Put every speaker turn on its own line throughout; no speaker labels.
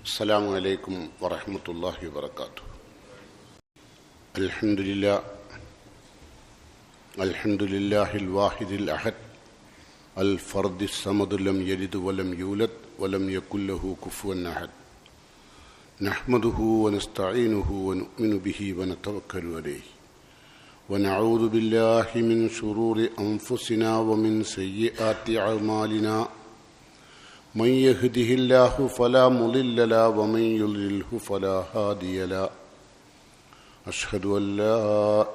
അസ്സലാമു അലൈക്കും വറഹ്മത്തുള്ളാഹി വബറകാതുഹു. അൽഹംദുലില്ലാഹിൽ വാഹിദിൽ അഹദ് അൽ ഫർദിസ് സമദ് ലം യലിദ് വലം യൂലദ് വലം യകുൽ ലഹു കുഫുവൻ അഹദ്. നഹ്മദുഹു വനസ്തഈനുഹു വനുഅ്മിനു ബിഹി വനതവക്കലു അലൈഹി വനഊദു ബില്ലാഹി മിൻ ശുറൂരി അൻഫുസിനാ വമിൻ സയ്യിആതി അഅ്മാലിനാ. من يهده الله فلا مضل له ومن يضلله فلا هادي له. أشهد أن لا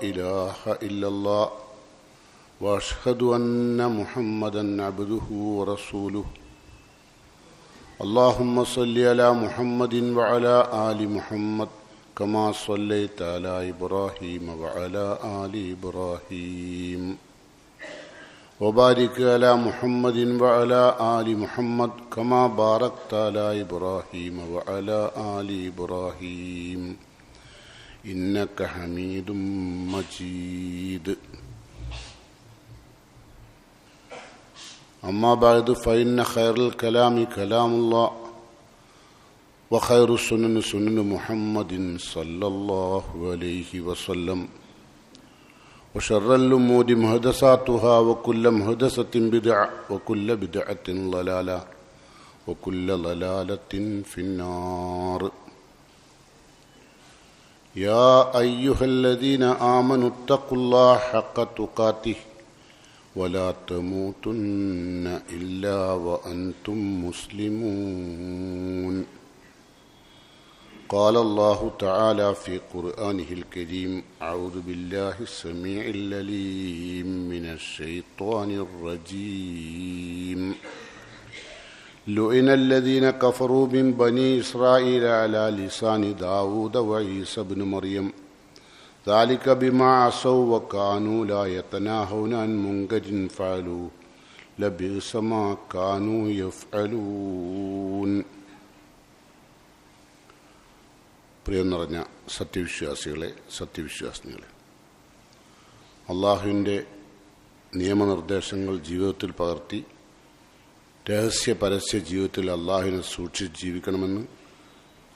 إله إلا الله وأشهد أن محمدا عبده ورسوله. اللهم صل على محمد وعلى آل محمد كما صليت على إبراهيم وعلى آل إبراهيم وبارك على محمد وعلى آل محمد كما باركت على إبراهيم وعلى آل إبراهيم إنك حميد مجيد. أما بعد فإن خير الكلام كلام الله وخير السنن سنن محمد صلى الله عليه وسلم وشر الأمور محدثاتها وكل محدثة بدعة وكل بدعة ضلالة وكل ضلالة في النار. يا أيها الذين آمنوا اتقوا الله حق تقاته ولا تموتن إلا وأنتم مسلمون. قال الله تعالى في قرآنه الكريم: أعوذ بالله السميع العليم من الشيطان الرجيم. لعن الذين كفروا من بني إسرائيل على لسان داود وعيسى بن مريم ذلك بما عصوا وكانوا لا يتناهون عن منكر فعلوه لبئس ما كانوا يفعلون. പ്രിയം നിറഞ്ഞ സത്യവിശ്വാസികളെ, അള്ളാഹുവിൻ്റെ നിയമനിർദ്ദേശങ്ങൾ ജീവിതത്തിൽ പകർത്തി രഹസ്യ പരസ്യ ജീവിതത്തിൽ അള്ളാഹുവിനെ സൂക്ഷിച്ച് ജീവിക്കണമെന്ന്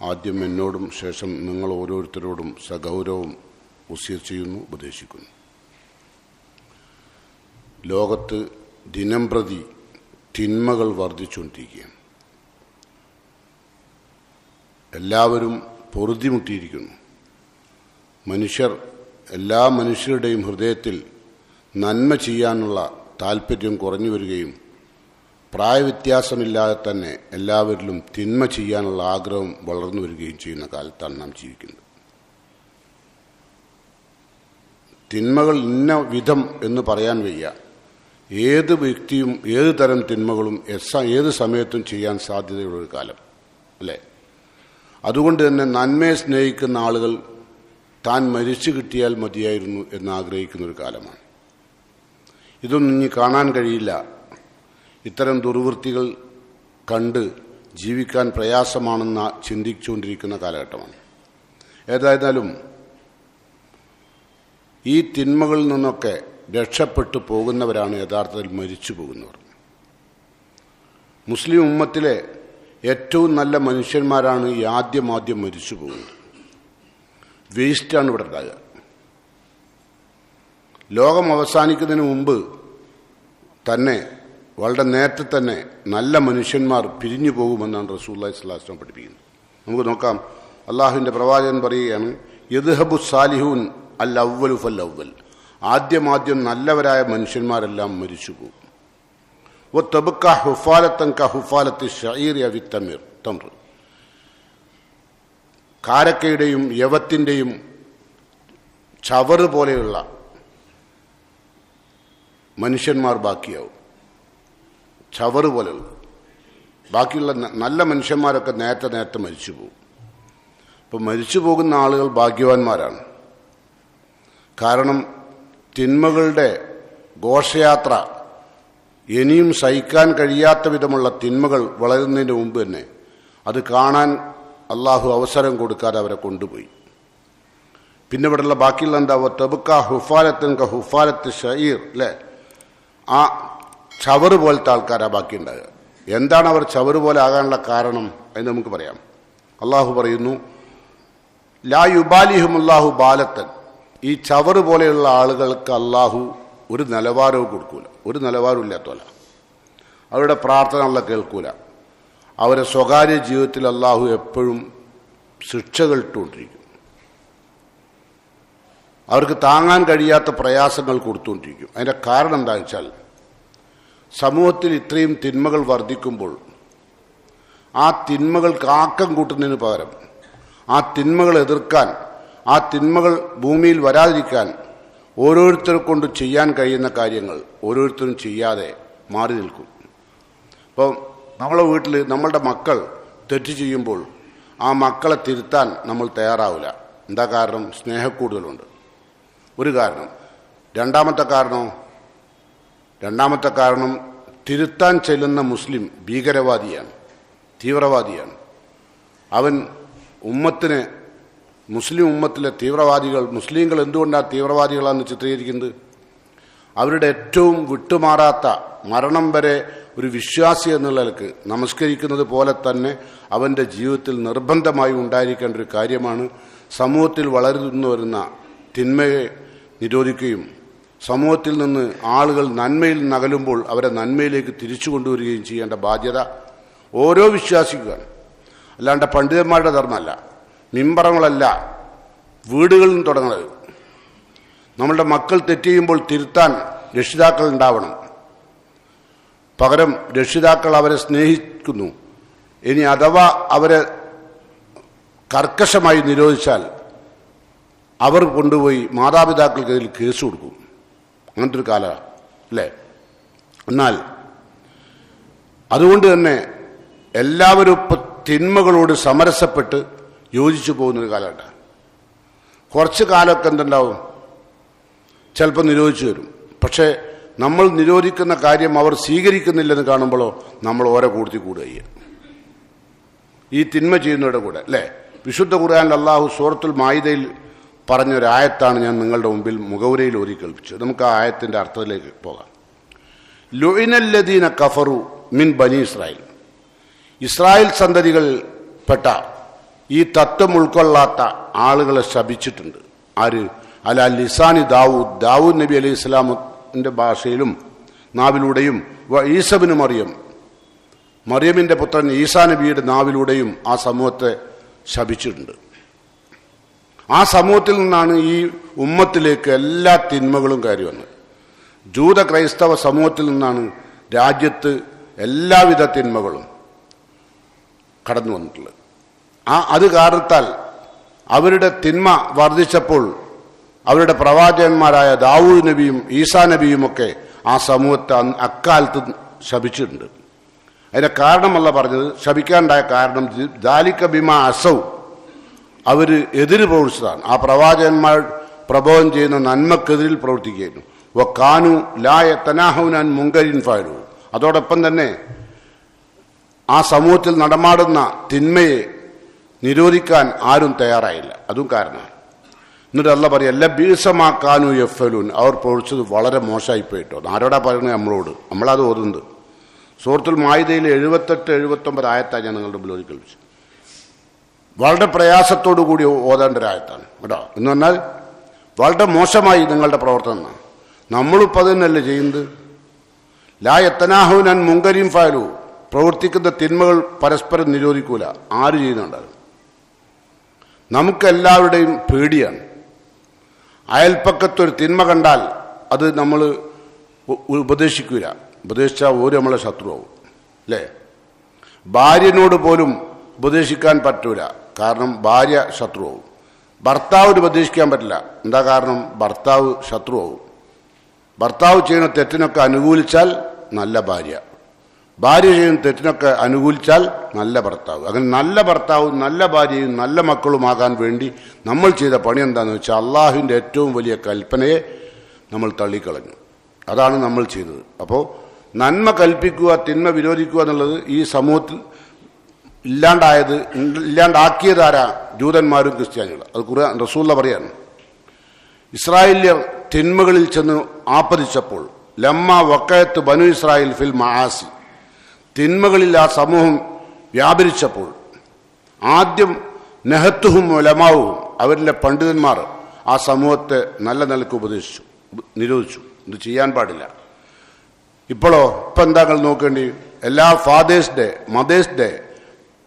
ആദ്യം എന്നോടും ശേഷം നിങ്ങൾ ഓരോരുത്തരോടും സഗൗരവം വസിയത്ത് ചെയ്യുന്നു, ഉപദേശിക്കുന്നു. ലോകത്ത് ദിനംപ്രതി തിന്മകൾ വർദ്ധിച്ചുകൊണ്ടിരിക്കുകയാണ്. എല്ലാവരും പൊറുതിമുട്ടിയിരിക്കുന്നു. എല്ലാ മനുഷ്യരുടെയും ഹൃദയത്തിൽ നന്മ ചെയ്യാനുള്ള താല്പര്യം കുറഞ്ഞു വരികയും പ്രായവ്യത്യാസമില്ലാതെ തന്നെ എല്ലാവരിലും തിന്മ ചെയ്യാനുള്ള ആഗ്രഹം വളർന്നു വരികയും ചെയ്യുന്ന കാലത്താണ് നാം ജീവിക്കുന്നത്. തിന്മകൾ ഇന്ന വിധം എന്ന് പറയാൻ വയ്യ. ഏത് വ്യക്തിയും ഏത് തരം തിന്മകളും ഏത് സമയത്തും ചെയ്യാൻ സാധ്യതയുള്ളൊരു കാലം അല്ലേ? അതുകൊണ്ട് തന്നെ നന്മയെ സ്നേഹിക്കുന്ന ആളുകൾ താൻ മരിച്ചു കിട്ടിയാൽ മതിയായിരുന്നു എന്ന് ആഗ്രഹിക്കുന്നൊരു കാലമാണ്. ഇതൊന്നും ഇനി കാണാൻ കഴിയില്ല. ഇത്തരം ദുർവൃത്തികൾ കണ്ട് ജീവിക്കാൻ പ്രയാസമാണെന്ന് ചിന്തിച്ചുകൊണ്ടിരിക്കുന്ന കാലഘട്ടമാണ്. ഏതായിരുന്നാലും ഈ തിന്മകളിൽ നിന്നൊക്കെ രക്ഷപ്പെട്ടു പോകുന്നവരാണ് യഥാർത്ഥത്തിൽ മരിച്ചു പോകുന്നവർ. മുസ്ലിം ഉമ്മത്തിലെ ഏറ്റവും നല്ല മനുഷ്യന്മാരാണ് ഈ ആദ്യം മരിച്ചു പോകുന്നത്. വേസ്റ്റാണ് ഇവിടെ ഉണ്ടാകുക. ലോകം അവസാനിക്കുന്നതിന് മുമ്പ് തന്നെ വളരെ നേരത്തെ തന്നെ നല്ല മനുഷ്യന്മാർ പിരിഞ്ഞു പോകുമെന്നാണ് റസൂലുള്ളാഹി സ്വല്ലല്ലാഹു അലൈഹി വസല്ലം പഠിപ്പിക്കുന്നത്. നമുക്ക് നോക്കാം. അള്ളാഹുവിൻ്റെ പ്രവാചകൻ പറയുകയാണ്, യദ്ഹബു സാലിഹൂൻ അൽ അവ്വലു ഫൽ അവ്വൽ. ആദ്യം നല്ലവരായ മനുഷ്യന്മാരെല്ലാം മരിച്ചു പോകും. വതബ്ക ഹുഫാലത്തൻ കഹുഫാലത്തി ശഈരി അവി തംർ. കാരക്കയുടെയും യവത്തിൻ്റെയും ചവറ് പോലെയുള്ള മനുഷ്യന്മാർ ബാക്കിയാവും. ചവറ് പോലെയുള്ള ബാക്കിയുള്ള നല്ല മനുഷ്യന്മാരൊക്കെ നേരത്തെ മരിച്ചു പോകും. അപ്പോൾ മരിച്ചു പോകുന്ന ആളുകൾ ഭാഗ്യവാന്മാരാണ്. കാരണം തിന്മകളുടെ ഘോഷയാത്ര, ഇനിയും സഹിക്കാൻ കഴിയാത്ത വിധമുള്ള തിന്മകൾ വളരുന്നതിന് മുമ്പ് തന്നെ അത് കാണാൻ അള്ളാഹു അവസരം കൊടുക്കാതെ അവരെ കൊണ്ടുപോയി. പിന്നെ ഇവിടെയുള്ള ബാക്കിയുള്ള എന്താവുക? തബുക്ക ഹുഫാലത്തൻ ഹുഫാലത്ത് ഷഈർ അല്ലേ? ആ ചവറ് പോലത്തെ ആൾക്കാരാണ് ബാക്കി ഉണ്ടാകുക. എന്താണ് അവർ ചവറ് പോലെ ആകാനുള്ള കാരണം എന്ന് നമുക്ക് പറയാം. അള്ളാഹു പറയുന്നു, ലാ യുബാലിഹുമുല്ലാഹു ബാലത്തൻ, ഈ ചവറ് പോലെയുള്ള ആളുകൾക്ക് അള്ളാഹു ഒരു നിലവാരവും കൊടുക്കൂല, ഒരു നിലവാരവും ഇല്ലാത്തല്ല. അവരുടെ പ്രാർത്ഥന അള്ളാഹു കേൾക്കൂല. അവരെ സ്വകാര്യ ജീവിതത്തിൽ അള്ളാഹു എപ്പോഴും ശിക്ഷകൾ ഇട്ടുകൊണ്ടിരിക്കും. അവർക്ക് താങ്ങാൻ കഴിയാത്ത പ്രയാസങ്ങൾ കൊടുത്തുകൊണ്ടിരിക്കും. അതിൻ്റെ കാരണം എന്താണെന്ന് വെച്ചാൽ, സമൂഹത്തിൽ ഇത്രയും തിന്മകൾ വർദ്ധിക്കുമ്പോൾ ആ തിന്മകൾക്ക് ആക്കം കൂട്ടുന്നതിന് പകരം ആ തിന്മകൾ എതിർക്കാൻ, ആ തിന്മകൾ ഭൂമിയിൽ വരാതിരിക്കാൻ ഓരോരുത്തരെ കൊണ്ട് ചെയ്യാൻ കഴിയുന്ന കാര്യങ്ങൾ ഓരോരുത്തരും ചെയ്യാതെ മാറി നിൽക്കും. ഇപ്പം നമ്മളെ വീട്ടിൽ നമ്മളുടെ മക്കൾ തെറ്റ് ചെയ്യുമ്പോൾ ആ മക്കളെ തിരുത്താൻ നമ്മൾ തയ്യാറാവില്ല. എന്താ കാരണം? സ്നേഹക്കൂടുതലുണ്ട്, ഒരു കാരണം. രണ്ടാമത്തെ കാരണം തിരുത്താൻ ചെല്ലുന്ന മുസ്ലിം ഭീകരവാദിയാണ്, തീവ്രവാദിയാണ്. അവൻ ഉമ്മത്തിനെ, മുസ്ലിം ഉമ്മത്തിലെ തീവ്രവാദികൾ, മുസ്ലിങ്ങൾ എന്തുകൊണ്ടാണ് തീവ്രവാദികളാണെന്ന് ചിത്രീകരിക്കുന്നത്? അവരുടെ ഏറ്റവും വിട്ടുമാറാത്ത, മരണം വരെ ഒരു വിശ്വാസി എന്നുള്ള നിലക്ക് നമസ്കരിക്കുന്നത് പോലെ തന്നെ അവൻ്റെ ജീവിതത്തിൽ നിർബന്ധമായി ഉണ്ടായിരിക്കേണ്ട ഒരു കാര്യമാണ് സമൂഹത്തിൽ വളർന്നു വരുന്ന തിന്മയെ നിരോധിക്കുകയും സമൂഹത്തിൽ നിന്ന് ആളുകൾ നന്മയിൽ നകലുമ്പോൾ അവരെ നന്മയിലേക്ക് തിരിച്ചു കൊണ്ടുവരികയും ചെയ്യേണ്ട ബാധ്യത ഓരോ വിശ്വാസിക്കാണ്. അല്ലാണ്ട് പണ്ഡിതന്മാരുടെ ധർമ്മമല്ല, മിമ്പറങ്ങളല്ല, വീടുകളിൽ നിന്ന് തുടങ്ങുന്നത്. നമ്മളുടെ മക്കൾ തെറ്റ് ചെയ്യുമ്പോൾ തിരുത്താൻ രക്ഷിതാക്കൾ ഉണ്ടാവണം. പകരം രക്ഷിതാക്കൾ അവരെ സ്നേഹിക്കുന്നു. ഇനി അഥവാ അവരെ കർക്കശമായി നിരോധിച്ചാൽ അവർ കൊണ്ടുപോയി മാതാപിതാക്കൾക്കെതിൽ കേസ് കൊടുക്കും. അങ്ങനത്തെ ഒരു കാലമാണ് അല്ലേ? എന്നാൽ അതുകൊണ്ട് തന്നെ എല്ലാവരും ഇപ്പം തിന്മകളോട് സമരസപ്പെട്ട് യോജിച്ചു പോകുന്നൊരു കാലമുണ്ട്. കുറച്ച് കാലമൊക്കെ എന്തുണ്ടാവും, ചിലപ്പോൾ നിരോധിച്ചു വരും. പക്ഷേ നമ്മൾ നിരോധിക്കുന്ന കാര്യം അവർ സ്വീകരിക്കുന്നില്ലെന്ന് കാണുമ്പോഴോ നമ്മൾ ഓരോ കൂടത്തി കൂടുക ഈ തിന്മ ചെയ്യുന്നവരുടെ കൂടെ അല്ലേ? വിശുദ്ധ ഖുർആനിൽ അല്ലാഹു സൂറത്തുൽ മാഇദയിൽ പറഞ്ഞൊരായത്താണ് ഞാൻ നിങ്ങളുടെ മുമ്പിൽ മുഖവുരയിൽ ഓതി കേൾപ്പിച്ചത്. നമുക്ക് ആ ആയത്തിൻ്റെ അർത്ഥത്തിലേക്ക് പോകാം. ലുഇനല്ലദീന കഫറു മിൻ ബനി ഇസ്രായേൽ, ഇസ്രായേൽ സന്തതികൾപ്പെട്ട ഈ തത്വം ഉൾക്കൊള്ളാത്ത ആളുകളെ ശപിച്ചിട്ടുണ്ട്. ആര്? അല ലിസാനി ദാവൂദ്, ദാവൂദ് നബി അലൈഹി ഇസ്ലാമിൻ്റെ ഭാഷയിലും നാവിലൂടെയും, ഈസബിന് മറിയമിൻ്റെ പുത്രൻ ഈസാ നബിയുടെ നാവിലൂടെയും ആ സമൂഹത്തെ ശപിച്ചിട്ടുണ്ട്. ആ സമൂഹത്തിൽ നിന്നാണ് ഈ ഉമ്മത്തിലേക്ക് എല്ലാ തിന്മകളും കയറി വന്നത്. ജൂത ക്രൈസ്തവ സമൂഹത്തിൽ നിന്നാണ് രാജ്യത്ത് എല്ലാവിധ തിന്മകളും കടന്നു വന്നിട്ടുള്ളത്. അത് കാരണത്താൽ അവരുടെ തിന്മ വർദ്ധിച്ചപ്പോൾ അവരുടെ പ്രവാചകന്മാരായ ദാവൂദ് നബിയും ഈസാ നബിയുമൊക്കെ ആ സമൂഹത്തെ അക്കാലത്ത് ശപിച്ചിട്ടുണ്ട്. അതിൻ്റെ കാരണമല്ല പറഞ്ഞത്, ശപിക്കാനുണ്ടായ കാരണം ദാലിക ബിമാ അസൗ, അവർ എതിര് പ്രവർത്തിച്ചതാണ്. ആ പ്രവാചകന്മാർ പ്രബോധനം ചെയ്യുന്ന നന്മക്കെതിരിൽ പ്രവർത്തിക്കുകയായിരുന്നു. വക്കാനു ലാ യതനാഹൗന അൻ മുൻകരിൻ ഫഅലു, അതോടൊപ്പം തന്നെ ആ സമൂഹത്തിൽ നടമാടുന്ന തിന്മയെ നിരോധിക്കാൻ ആരും തയ്യാറായില്ല. അതും കാരണമാണ്. എന്നിട്ട് അല്ലാഹു പറയാ ലബീസമാക്കാനു യഫ്അലൂൻ, അവർ പ്രവർത്തിച്ചത് വളരെ മോശമായിപ്പോയിട്ടോ. ആരോടാ പറയുന്നത്? നമ്മളോട്. നമ്മളത് ഓതുന്നത് സൂറത്തുൽ മാഇദയിൽ 78-79 ആയത്താണ് ഞാൻ നിങ്ങളുടെ മുമ്പിൽ കേൾപ്പിച്ചു. വളരെ പ്രയാസത്തോടു കൂടി ഓതേണ്ട ഒരായത്താണ് കേട്ടോ. എന്ന് പറഞ്ഞാൽ വളരെ മോശമായി നിങ്ങളുടെ പ്രവർത്തനം. നമ്മളിപ്പോൾ അത് തന്നെയല്ലേ ചെയ്യുന്നത്? ലാ യതനാഹൗന അൻ മുൻകരിൻ ഫഅലു, പ്രവർത്തിക്കുന്ന തിന്മകൾ പരസ്പരം നിരോധിക്കൂല. ആര് ചെയ്യുന്നുണ്ടാകും? നമുക്കെല്ലാവരുടെയും പേടിയാണ്. അയൽപ്പക്കത്തൊരു തിന്മ കണ്ടാൽ അത് നമ്മൾ ഉപദേശിക്കൂല. ഉപദേശിച്ചാൽ ഒരു നമ്മളെ ശത്രുവാകും അല്ലേ? ഭാര്യനോട് പോലും ഉപദേശിക്കാൻ പറ്റൂല, കാരണം ഭാര്യ ശത്രുവാകും. ഭർത്താവിന് ഉപദേശിക്കാൻ പറ്റില്ല. എന്താ കാരണം? ഭർത്താവ് ശത്രുവാകും. ഭർത്താവ് ചെയ്യുന്ന തെറ്റിനൊക്കെ അനുകൂലിച്ചാൽ നല്ല ഭാര്യ, ഭാര്യ ചെയ്യുന്ന തെറ്റിനൊക്കെ അനുകൂലിച്ചാൽ നല്ല ഭർത്താവ്. അങ്ങനെ നല്ല ഭർത്താവും നല്ല ഭാര്യയും നല്ല മക്കളുമാകാൻ വേണ്ടി നമ്മൾ ചെയ്ത പണി എന്താണെന്ന് വെച്ചാൽ അള്ളാഹുവിൻ്റെ ഏറ്റവും വലിയ കൽപ്പനയെ നമ്മൾ തള്ളിക്കളഞ്ഞു. അതാണ് നമ്മൾ ചെയ്തത്. അപ്പോൾ നന്മ കൽപ്പിക്കുക, തിന്മ വിരോധിക്കുക എന്നുള്ളത് ഈ സമൂഹത്തിൽ ഇല്ലാണ്ടാക്കിയതാരാ? ജൂതന്മാരും ക്രിസ്ത്യാനികളും. അത് ഖുർആൻ റസൂലുള്ള പറയാണ്. ഇസ്രായേല്യർ തിന്മകളിൽ ചെന്ന് ആപ്പതിച്ചപ്പോൾ ലമ്മ വക്കയത്ത് ബനു ഇസ്രായേൽ ഫിൽ മആസി, തിന്മകളിൽ ആ സമൂഹം വ്യാപരിച്ചപ്പോൾ ആദ്യം നെഹത്തുഹും ഉലമാവും അവരിലെ പണ്ഡിതന്മാർ ആ സമൂഹത്തെ നല്ല നിലക്ക് ഉപദേശിച്ചു, നിരോധിച്ചു. ഇത് ചെയ്യാൻ പാടില്ല. ഇപ്പോഴോ ഇപ്പം എന്താ നോക്കേണ്ടി, എല്ലാ ഫാദേഴ്സ് ഡേ, മദേഴ്സ് ഡേ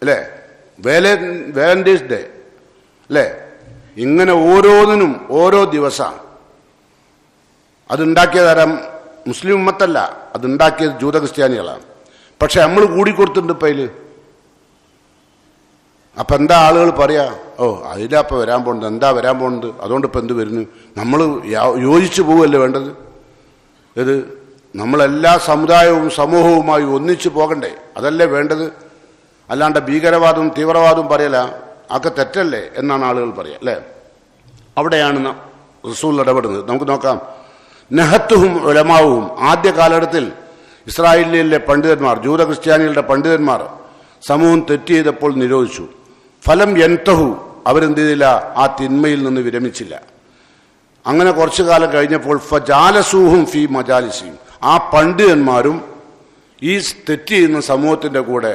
അല്ലേ, വാലന്റൈൻസ് ഡേ അല്ലേ, ഇങ്ങനെ ഓരോന്നിനും ഓരോ ദിവസം അതുണ്ടാക്കിയതാരം മുസ്ലിം ഉമ്മത്തല്ല, അതുണ്ടാക്കിയത് ജൂത ക്രിസ്ത്യാനികളാണ്. പക്ഷെ നമ്മൾ കൂടിക്കൊടുത്തിട്ടുണ്ട് ഇപ്പം അതിൽ. അപ്പം എന്താ ആളുകൾ പറയാ, ഓ അതിലപ്പം വരാൻ പോകുന്നത്, എന്താ വരാൻ പോകുന്നത്, അതുകൊണ്ട് ഇപ്പം എന്ത് വരുന്നു, നമ്മൾ യോജിച്ചു പോവുകയല്ലേ വേണ്ടത്. ഇത് നമ്മളെല്ലാ സമുദായവും സമൂഹവുമായി ഒന്നിച്ചു പോകണ്ടേ, അതല്ലേ വേണ്ടത്. അല്ലാണ്ട് ഭീകരവാദവും തീവ്രവാദവും പറയല, അതൊക്കെ തെറ്റല്ലേ എന്നാണ് ആളുകൾ പറയുക അല്ലേ. അവിടെയാണ് റസൂൽ ഇടപെടുന്നത്. നമുക്ക് നോക്കാം. നെഹത്തുഹും ഉലമാവും, ആദ്യ കാലഘട്ടത്തിൽ ഇസ്രായേലിലെ പണ്ഡിതന്മാർ, ജൂത ക്രിസ്ത്യാനികളുടെ പണ്ഡിതന്മാർ സമൂഹം തെറ്റ് ചെയ്തപ്പോൾ നിരോധിച്ചു. ഫലം യൻതഹു, അവരെന്ത് ചെയ്തില്ല, ആ തിന്മയിൽ നിന്ന് വിരമിച്ചില്ല. അങ്ങനെ കുറച്ചു കാലം കഴിഞ്ഞപ്പോൾ ഫജാലസൂഹും ഫി മജാലിസിയും, ആ പണ്ഡിതന്മാരും ഈ തെറ്റ് ചെയ്യുന്ന സമൂഹത്തിന്റെ കൂടെ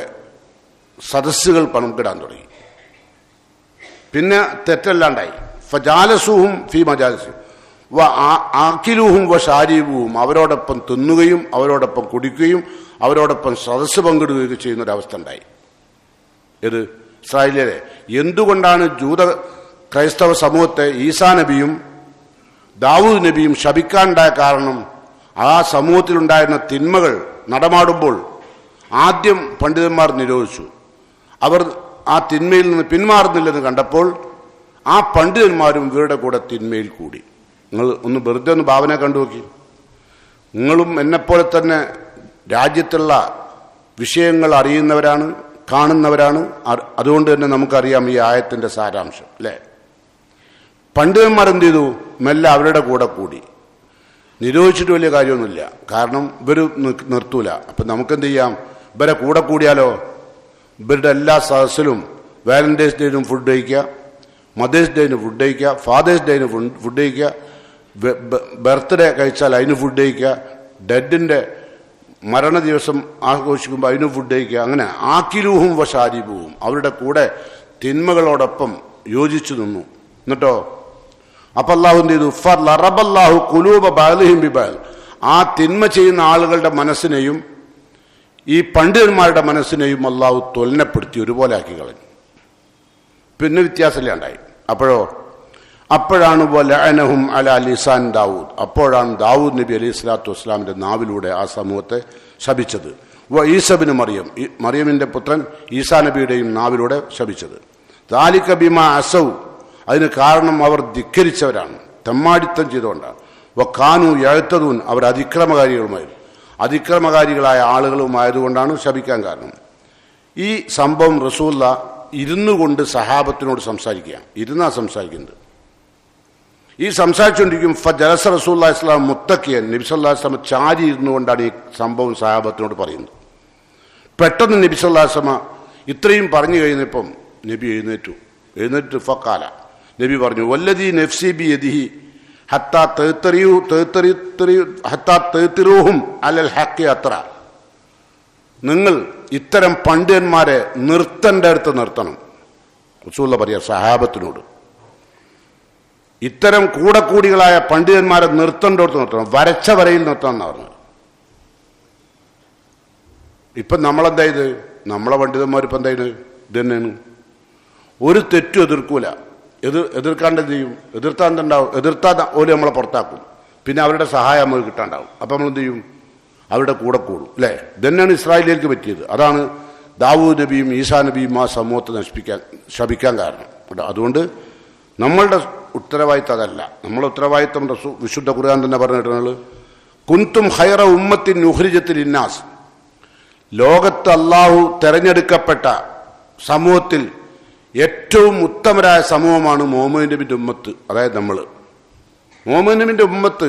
സദസ്സുകൾ പങ്കിടാൻ തുടങ്ങി. പിന്നെ തെറ്റല്ലാണ്ടായി. ഫജാലസൂഹും ഫി മജാലിസിയും ആക്കിലൂഹും വ ഷാരീബുവും, അവരോടൊപ്പം തിന്നുകയും അവരോടൊപ്പം കുടിക്കുകയും അവരോടൊപ്പം സദസ്സ് പങ്കിടുകയും ചെയ്യുന്നൊരവസ്ഥ ഉണ്ടായി. ഇത് ഇസ്രായേലിലെ. എന്തുകൊണ്ടാണ് ജൂത ക്രൈസ്തവ സമൂഹത്തെ ഈസാ നബിയും ദാവൂദ് നബിയും ശപിക്കാനുണ്ടായ കാരണം? ആ സമൂഹത്തിലുണ്ടായിരുന്ന തിന്മകൾ നടമാടുമ്പോൾ ആദ്യം പണ്ഡിതന്മാർ നിരോധിച്ചു. അവർ ആ തിന്മയിൽ നിന്ന് പിന്മാറുന്നില്ലെന്ന് കണ്ടപ്പോൾ ആ പണ്ഡിതന്മാരും ഇവരുടെ കൂടെ തിന്മയിൽ കൂടി. നിങ്ങൾ ഒന്ന് വെറുതെ ഒന്ന് ഭാവന കണ്ടു നോക്കി. നിങ്ങളും എന്നെപ്പോലെ തന്നെ രാജ്യത്തുള്ള വിഷയങ്ങൾ അറിയുന്നവരാണ്, കാണുന്നവരാണ്. അതുകൊണ്ട് തന്നെ നമുക്കറിയാം ഈ ആയത്തിന്റെ സാരാംശം അല്ലേ. പണ്ഡിതന്മാർ എന്ത് ചെയ്തു? മെല്ലെ അവരുടെ കൂടെ കൂടി. നിരോധിച്ചിട്ട് വലിയ കാര്യമൊന്നുമില്ല, കാരണം ഇവർ നിർത്തൂല. അപ്പം നമുക്കെന്ത് ചെയ്യാം, ഇവരെ കൂടെ കൂടിയാലോ? ഇവരുടെ എല്ലാ സദസ്സിലും വാലന്റൈൻസ് ഡേയിനും ഫുഡ് കഴിക്കുക, മദേഴ്സ് ഡേയിന് ഫുഡ് കഴിക്കുക, ഫാദേഴ്സ് ഡേയിന് ഫുഡ് കഴിക്കുക, ബർത്ത്ഡേ കഴിച്ചാൽ അതിന് ഫുഡ് കഴിക്കുക, ഡെഡിൻ്റെ മരണ ദിവസം ആഘോഷിക്കുമ്പോൾ അതിന് ഫുഡ് കഴിക്കുക. അങ്ങനെ ആക്കിലൂഹും വശാരിബുവും, അവരുടെ കൂടെ തിന്മകളോടൊപ്പം യോജിച്ചു നിന്നു. എന്നിട്ടോ അപ്പം അല്ലാഹു എന്ത് ചെയ്തു? ഫറബല്ലാഹു ഖുലൂബ ബഅദിഹിം ബിബഅദ്, ആ തിന്മ ചെയ്യുന്ന ആളുകളുടെ മനസ്സിനെയും ഈ പണ്ഡിതന്മാരുടെ മനസ്സിനെയും അല്ലാഹു തൊലനപ്പെടുത്തി, ഒരുപോലെ ആക്കി കളഞ്ഞു. പിന്നെ വ്യത്യാസമില്ലാണ്ടായി. അപ്പോഴാണ് വലഅനഹും അലാ ലിസാൻ ദാവൂദ്, അപ്പോഴാണ് ദാവൂദ് നബി അലൈഹി സ്വലാത്തു വസ്സലാമിന്റെ നാവിലൂടെ ആ സമൂഹത്തെ ശപിച്ചത്. വ ഈസബിന് മറിയം, മറിയമിന്റെ പുത്രൻ ഈസാ നബിയുടെയും നാവിലൂടെ ശപിച്ചത്. ദാലിക ബിമാ അസൗ, അതിന് കാരണം അവർ ധിക്കരിച്ചവരാണ്, തെമ്മാടിത്തം ചെയ്തുകൊണ്ടാണ്. വ കാനു യഅ്തദൂൻ, അവർ അതിക്രമകാരികളായ ആളുകളുമായതുകൊണ്ടാണ് ശപിക്കാൻ കാരണം. ഈ സംഭവം റസൂലുള്ള ഇരുന്നു കൊണ്ട് സഹാബത്തിനോട് സംസാരിക്കുക, ഇരുന്നാ സംസാരിക്കുന്നത്. ഈ സംസാരിച്ചുകൊണ്ടിരിക്കും ജലസ റസൂലുള്ളാഹി സ്വല്ലല്ലാഹു അലൈഹി വസല്ലം മുത്തക്കിയൻ, നബി സല്ലല്ലാഹു അലൈഹി വസല്ലം ചാരി ഇരുന്നു കൊണ്ടാണ് ഈ സംഭവം സഹാബത്തിനോട് പറയുന്നത്. പെട്ടെന്ന് നബി സല്ലല്ലാഹു അലൈഹി വസല്ലം ഇത്രയും പറഞ്ഞു കഴിഞ്ഞപ്പം നബി എഴുന്നേറ്റ് ഫഖാല, നബി പറഞ്ഞു വല്ലദീ നഫ്സി ബിയദിഹി ഹത്താ തഅ്തിറൂഹും അലൽ ഹഖ് അത്ര, നിങ്ങൾ ഇത്തരം പണ്ഡിതന്മാരെ നിർത്തേണ്ടടുത്ത് നിർത്തണം. റസൂലുള്ളാഹി പറയാ സഹാബത്തിനോട്, ഇത്തരം കൂടക്കൂടികളായ പണ്ഡിതന്മാരെ നിർത്തേണ്ടടുത്ത് നിർത്തണം, വരച്ച വരയിൽ നിർത്തണം എന്നാണ് പറഞ്ഞത്. ഇപ്പം നമ്മളെന്താ ഇത്, നമ്മളെ പണ്ഡിതന്മാരിപ്പം എന്താ ഇത് തന്നെയാണ്. ഒരു തെറ്റും എതിർക്കൂല, എതിർക്കാണ്ട് എന്ത് ചെയ്യും? എതിർത്താൽ എന്തുണ്ടാവും? എതിർത്താൽ ഓല് നമ്മളെ പുറത്താക്കും, പിന്നെ അവരുടെ സഹായം നമുക്ക് കിട്ടാണ്ടാവും. അപ്പം നമ്മളെന്ത് ചെയ്യും? അവരുടെ കൂടെ കൂടും അല്ലേ. ഇതന്നെയാണ് ഇസ്രായേലിലേക്ക് പറ്റിയത്. അതാണ് ദാവൂദ് നബിയും ഈസാ നബിയും ആ സമൂഹത്തെ ശപിക്കാൻ കാരണം. അതുകൊണ്ട് നമ്മളുടെ ഉത്തരവാദിത്തം അതല്ല. നമ്മളെ ഉത്തരവാദിത്തം വിശുദ്ധ ഖുർആൻ തന്നെ പറഞ്ഞിട്ടുള്ളത് കുന്തും ഖൈറ ഉമ്മത്തിൻ ഉഖ്രിജത്തിൽ ഇന്നാസ്, ലോകത്ത് അള്ളാഹു തെരഞ്ഞെടുക്കപ്പെട്ട സമൂഹത്തിൽ ഏറ്റവും ഉത്തമരായ സമൂഹമാണ് മുഹമ്മദ് നബിന്റെ ഉമ്മത്ത്. അതായത് നമ്മൾ മുഹമ്മദ് നബിന്റെ ഉമ്മത്ത്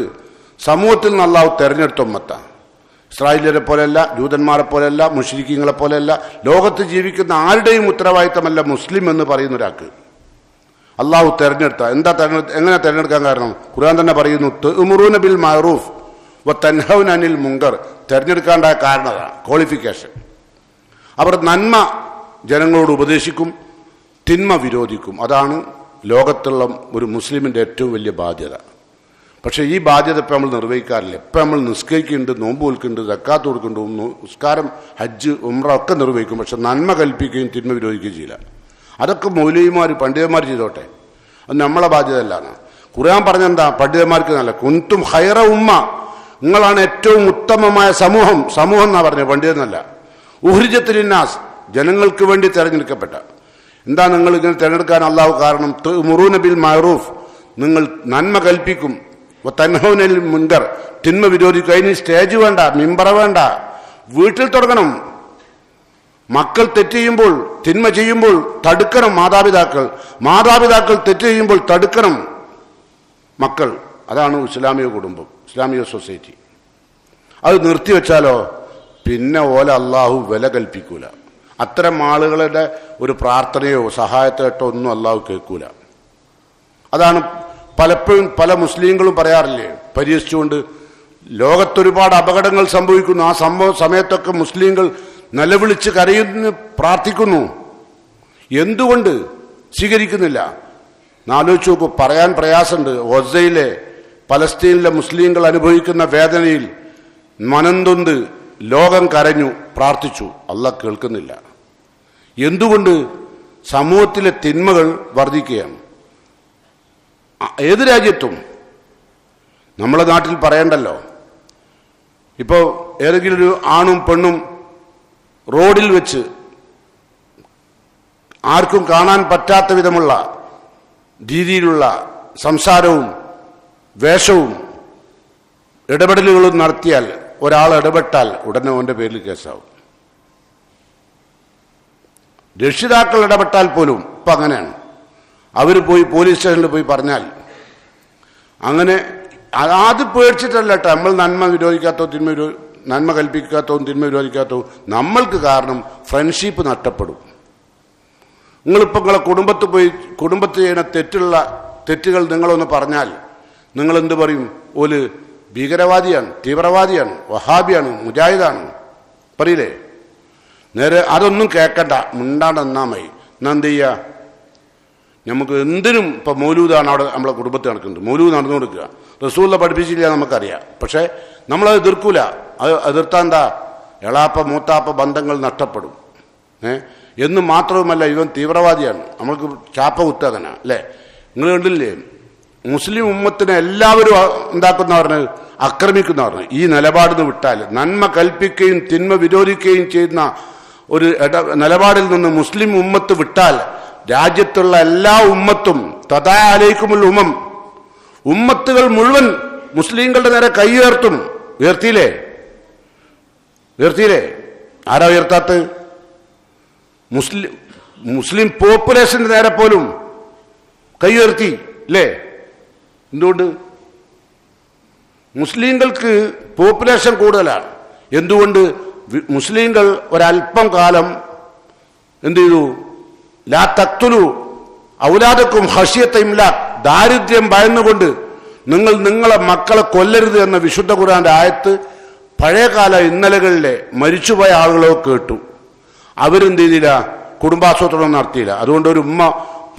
സമൂഹത്തിൽ നിന്ന് അള്ളാഹു തെരഞ്ഞെടുത്ത ഉമ്മത്താണ്. ഇസ്രായേലിയരെ പോലെയല്ല, ജൂതന്മാരെ പോലെയല്ല, മുശ്രിക്കീങ്ങളെ പോലെയല്ല, ലോകത്ത് ജീവിക്കുന്ന ആരുടെയും ഉത്തരവാദിത്തമല്ല മുസ്ലിം എന്ന് പറയുന്ന ഒരാൾക്ക് അള്ളാഹു തെരഞ്ഞെടുത്ത. എങ്ങനെ തെരഞ്ഞെടുക്കാൻ കാരണം? ഖുർആൻ തന്നെ പറയുന്നു തഅ്മുറൂന ബിൽ മഅറൂഫ് വ തൻഹൗന അനിൽ മുങ്കർ. തെരഞ്ഞെടുക്കാണ്ടായ കാരണം അതാണ്, ക്വാളിഫിക്കേഷൻ. അവർ നന്മ ജനങ്ങളോട് ഉപദേശിക്കും, തിന്മ വിരോധിക്കും. അതാണ് ലോകത്തുള്ള ഒരു മുസ്ലിമിൻ്റെ ഏറ്റവും വലിയ ബാധ്യത. പക്ഷേ ഈ ബാധ്യത ഇപ്പം നമ്മൾ നിർവഹിക്കാറില്ല. ഇപ്പം നമ്മൾ നിസ്കരിക്കുന്നുണ്ട്, നോമ്പ് വിൽക്കുന്നുണ്ട്, സക്കാത്ത് കൊടുക്കുന്നുണ്ട്, നിസ്കാരം, ഹജ്ജ്, ഉംറ ഒക്കെ നിർവഹിക്കും. പക്ഷെ നന്മ കൽപ്പിക്കുകയും തിന്മ വിരോധിക്കുകയും ചെയ്യില്ല. അതൊക്കെ മൗലവിമാർ, പണ്ഡിതന്മാർ ചെയ്തോട്ടെ, അത് നമ്മളെ ബാധ്യത അല്ലാണ്. ഖുർആൻ പറഞ്ഞെന്താ? പണ്ഡിതന്മാർക്ക് നല്ല കുന്തും ഖൈറ ഉമ്മ, നിങ്ങളാണ് ഏറ്റവും ഉത്തമമായ സമൂഹം. സമൂഹം എന്നാ പറഞ്ഞത്, പണ്ഡിതനല്ല. ഉഹ്രിജത്ത് ലിന്നാസ്, ജനങ്ങൾക്ക് വേണ്ടി തിരഞ്ഞെടുക്കപ്പെട്ട. എന്താ നിങ്ങൾ ഇങ്ങനെ തിരഞ്ഞെടുക്കാൻ അള്ളാഹു കാരണം? തുഅ്മുറൂന ബിൽ മഅറൂഫ്, നിങ്ങൾ നന്മ കൽപ്പിക്കും. തൻഹൗന അനിൽ മുൻകർ, തിന്മ വിരോധിക്കും. അതിന് സ്റ്റേജ് വേണ്ട, മിമ്പറ വേണ്ട, വീട്ടിൽ തുടങ്ങണം. മക്കൾ തെറ്റ് ചെയ്യുമ്പോൾ, തിന്മ ചെയ്യുമ്പോൾ തടുക്കണം മാതാപിതാക്കൾ. മാതാപിതാക്കൾ തെറ്റ് ചെയ്യുമ്പോൾ തടുക്കണം മക്കൾ. അതാണ് ഇസ്ലാമിക കുടുംബം, ഇസ്ലാമിക സൊസൈറ്റി. അത് നിർത്തിവെച്ചാലോ പിന്നെ ഓല അള്ളാഹു വില കൽപ്പിക്കൂല. അത്തരം ആളുകളുടെ ഒരു പ്രാർത്ഥനയോ സഹായത്തോട്ടോ ഒന്നും അള്ളാഹു കേൾക്കൂല. അതാണ് പലപ്പോഴും പല മുസ്ലിങ്ങളും പറയാറില്ലേ, പരിഹസിച്ചുകൊണ്ട്, ലോകത്തൊരുപാട് അപകടങ്ങൾ സംഭവിക്കുന്നു, ആ സമയത്തൊക്കെ മുസ്ലിങ്ങൾ നിലവിളിച്ച് കരയുന്നു, പ്രാർത്ഥിക്കുന്നു. എന്തുകൊണ്ട് സ്വീകരിക്കുന്നില്ല? ആലോചിച്ച് നോക്കൂ. പറയാൻ പ്രയാസമുണ്ട്. ഗസയിലെ, പലസ്തീനിലെ മുസ്ലിങ്ങൾ അനുഭവിക്കുന്ന വേദനയിൽ മനംതൊന്ത് ലോകം കരഞ്ഞു, പ്രാർത്ഥിച്ചു. അള്ളാഹ് കേൾക്കുന്നില്ല. എന്തുകൊണ്ട്? സമൂഹത്തിലെ തിന്മകൾ വർദ്ധിക്കുകയാണ്. ഏത് രാജ്യത്തും, നമ്മളെ നാട്ടിൽ പറയണ്ടല്ലോ. ഇപ്പോൾ ഏതെങ്കിലും ഒരു ആണും പെണ്ണും റോഡിൽ വെച്ച് ആർക്കും കാണാൻ പറ്റാത്ത വിധമുള്ള രീതിയിലുള്ള സംസാരവും വേഷവും ഇടപെടലുകളും നടത്തിയാൽ, ഒരാൾ ഇടപെട്ടാൽ ഉടനെ അവൻ്റെ പേരിൽ കേസാവും. രക്ഷിതാക്കൾ ഇടപെട്ടാൽ പോലും ഇപ്പം അങ്ങനെയാണ്. അവർ പോയി പോലീസ് സ്റ്റേഷനിൽ പോയി പറഞ്ഞാൽ, അങ്ങനെ അത് പേടിച്ചിട്ടല്ല കേട്ടോ. നമ്മൾ നന്മ വിരോധിക്കാത്തോ നന്മ കൽപ്പിക്കാത്തവും തിന്മ വിരോധിക്കാത്തവും നമ്മൾക്ക് കാരണം ഫ്രണ്ട്ഷിപ്പ് നഷ്ടപ്പെടും. നിങ്ങളിപ്പോൾ നിങ്ങളെ കുടുംബത്ത് ചെയ്യുന്ന തെറ്റുകൾ നിങ്ങളൊന്ന് പറഞ്ഞാൽ നിങ്ങളെന്ത് പറയും? ഓല് ഭീകരവാദിയാണ്, തീവ്രവാദിയാണ്, വഹാബിയാണ്, മുജാഹിദാണ് പറയില്ലേ? നേരെ അതൊന്നും കേൾക്കണ്ട, മിണ്ടാണ്ടെന്നാ മതി. എന്നാ എന്ത് ചെയ്യുക? നമുക്ക് എന്തിനും ഇപ്പം മൗലൂദാണ് അവിടെ നമ്മളെ കുടുംബത്തിൽ നടക്കുന്നത്, മൗലൂദ് നടന്നു കൊടുക്കുക. റസൂല പഠിപ്പിച്ചില്ല നമുക്കറിയാം, പക്ഷേ നമ്മളത് എതിർക്കൂല. അത് എതിർത്താൽ എന്താ? എളാപ്പ മൂത്താപ്പ ബന്ധങ്ങൾ നഷ്ടപ്പെടും. എന്ന് മാത്രവുമല്ല, ഇവൻ തീവ്രവാദിയാണ്, നമ്മൾക്ക് ചാപ്പ കുത്തകന അല്ലേ? നിങ്ങൾ കണ്ടില്ലേ, മുസ്ലിം ഉമ്മത്തിനെ എല്ലാവരും എന്താക്കുന്നവർക്ക് ആക്രമിക്കുന്നവർക്ക്. ഈ നിലപാടിന് വിട്ടാൽ, നന്മ കൽപ്പിക്കുകയും തിന്മ വിരോധിക്കുകയും ചെയ്യുന്ന ഒരു നിലപാടിൽ നിന്ന് മുസ്ലിം ഉമ്മത്ത് വിട്ടാൽ രാജ്യത്തുള്ള എല്ലാ ഉമ്മത്തും തദാ അലൈക്കുമുൽ ഉമ്മത്തുകൾ മുഴുവൻ മുസ്ലിങ്ങളുടെ നേരെ കൈ ഉയർത്തും. ഉയർത്തിയില്ലേ? ആരാ ഉയർത്താത്തത്? മുസ്ലിം പോപ്പുലേഷന്റെ നേരെ പോലും കൈ ഉയർത്തി അല്ലേ? എന്തുകൊണ്ട്? മുസ്ലിങ്ങൾക്ക് പോപ്പുലേഷൻ കൂടുതലാണ്. എന്തുകൊണ്ട്? മുസ്ലിങ്ങൾ ഒരല്പം കാലം എന്ത് ചെയ്തു? ലാ തഖ്തുലു ഔലാദക്കും ഖശിയത ഇംലാഖ്, ദാരിദ്ര്യം ഭയന്നുകൊണ്ട് നിങ്ങൾ നിങ്ങളെ മക്കളെ കൊല്ലരുത് എന്ന വിശുദ്ധ ഖുർആന്റെ ആയത്ത് പഴയകാല ഇന്നലകളിലെ മരിച്ചുപോയ ആളുകളോ കേട്ടു. അവരെന്ത് ചെയ്തില്ല? കുടുംബാസൂത്രണം നടത്തിയില്ല. അതുകൊണ്ട് ഒരു ഉമ്മ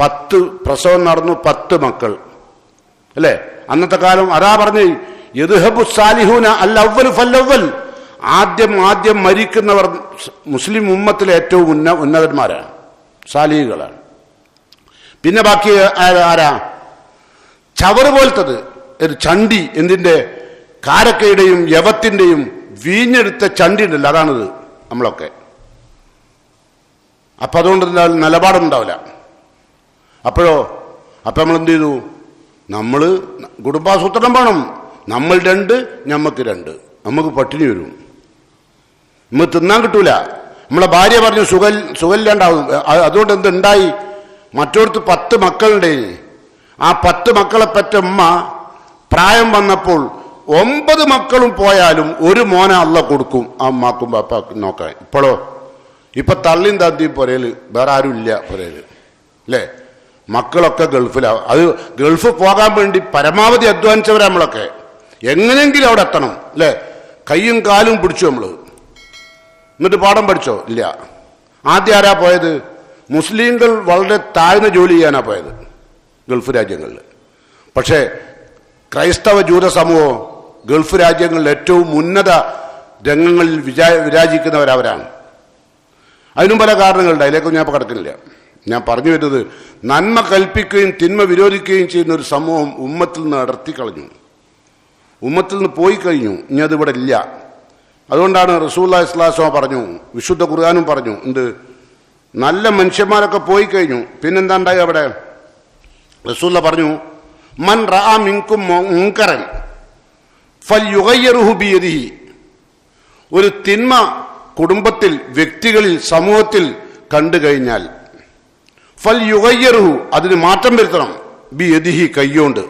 10 പ്രസവം നടന്നു, 10 മക്കൾ അല്ലേ? അന്നത്തെ കാലം അതാ പറഞ്ഞ് യദ്ഹബു സാലിഹൂന അൽ അവ്വൽ ഫല്ലവ്വൽ, ആദ്യം മരിക്കുന്നവർ മുസ്ലിം ഉമ്മത്തിലെ ഏറ്റവും ഉന്നതന്മാരാണ്, സാലിഹികളാണ്. പിന്നെ ബാക്കി ആരാ? ചവറ് പോലത്തത് ഒരു ചണ്ടി, എന്തിൻ്റെ? കാരക്കയുടെയും യവത്തിൻ്റെയും വീഞ്ഞെടുത്ത ചണ്ടി ഉണ്ടല്ലോ, അതാണിത് നമ്മളൊക്കെ. അപ്പം അതുകൊണ്ട് നിലപാടുണ്ടാവില്ല. അപ്പം നമ്മൾ എന്ത് ചെയ്തു? നമ്മൾ കുടുംബാസൂത്രണം വേണം. നമ്മൾ 2, ഞമ്മക്ക് 2, നമുക്ക് പട്ടിണി വരും, നമുക്ക് തിന്നാൻ കിട്ടൂല. നമ്മളെ ഭാര്യ പറഞ്ഞു സുഖമില്ലാണ്ടാവും. അതുകൊണ്ട് എന്തുണ്ടായി? മറ്റോടത്ത് 10 മക്കളുണ്ടേ. ആ 10 മക്കളെ പറ്റ ഉമ്മ പ്രായം വന്നപ്പോൾ 9 മക്കളും പോയാലും ഒരു മോനെ അള്ള കൊടുക്കും ആ അമ്മാക്കും പാപ്പാക്കും നോക്കാൻ. ഇപ്പൊ തള്ളിയും തന്തിയും പുരയില് വേറെ ആരും ഇല്ല പുരയില് അല്ലേ? മക്കളൊക്കെ ഗൾഫിലാവും. അത് ഗൾഫ് പോകാൻ വേണ്ടി പരമാവധി അധ്വാനിച്ചവരാ നമ്മളൊക്കെ. എങ്ങനെയെങ്കിലും അവിടെ എത്തണം അല്ലേ? കയ്യും കാലും പിടിച്ചു നമ്മൾ. എന്നിട്ട് പാഠം പഠിച്ചോ? ഇല്ല. ആദ്യം ആരാ പോയത്? മുസ്ലിങ്ങൾ വളരെ താഴ്ന്ന ജോലി ചെയ്യാനാണ് പോയത് ഗൾഫ് രാജ്യങ്ങളിൽ. പക്ഷേ ക്രൈസ്തവ ജൂത സമൂഹം ഗൾഫ് രാജ്യങ്ങളിൽ ഏറ്റവും ഉന്നത രംഗങ്ങളിൽ വിരാജിക്കുന്നവരവരാണ്. അതിനും പല കാരണങ്ങളുണ്ട്, അതിലേക്കും ഞാൻ കടക്കുന്നില്ല. ഞാൻ പറഞ്ഞു വരുന്നത്, നന്മ കൽപ്പിക്കുകയും തിന്മ വിരോധിക്കുകയും ചെയ്യുന്ന ഒരു സമൂഹം ഉമ്മത്തിൽ നിന്ന് അടർത്തിക്കളഞ്ഞു, ഉമ്മത്തിൽ നിന്ന് പോയി കഴിഞ്ഞു. ഇനി അതിവിടെ ഇല്ല. അതുകൊണ്ടാണ് റസൂലുള്ളാഹി സ്വല്ലല്ലാഹു അലൈഹി വസല്ലം പറഞ്ഞു, വിശുദ്ധ ഖുർആനും പറഞ്ഞു, എന്ത് നല്ല മനുഷ്യന്മാരൊക്കെ പോയി കഴിഞ്ഞു. പിന്നെന്താ ഉണ്ടായി അവിടെ? റസൂലുള്ളാഹി പറഞ്ഞു, മൻ റഅ മിൻകും മുൻകറൻ ഫൽയുഗയ്യിറുഹു ബിയദിഹി. ഒരു തിന്മ കുടുംബത്തിൽ, വ്യക്തികളിൽ, സമൂഹത്തിൽ കണ്ടു കഴിഞ്ഞാൽ ഫൽയുഗയ്യിറുഹു, അതിന് മാറ്റം വരുത്തണം. ബിയദിഹി, കൈയോണ്ട്.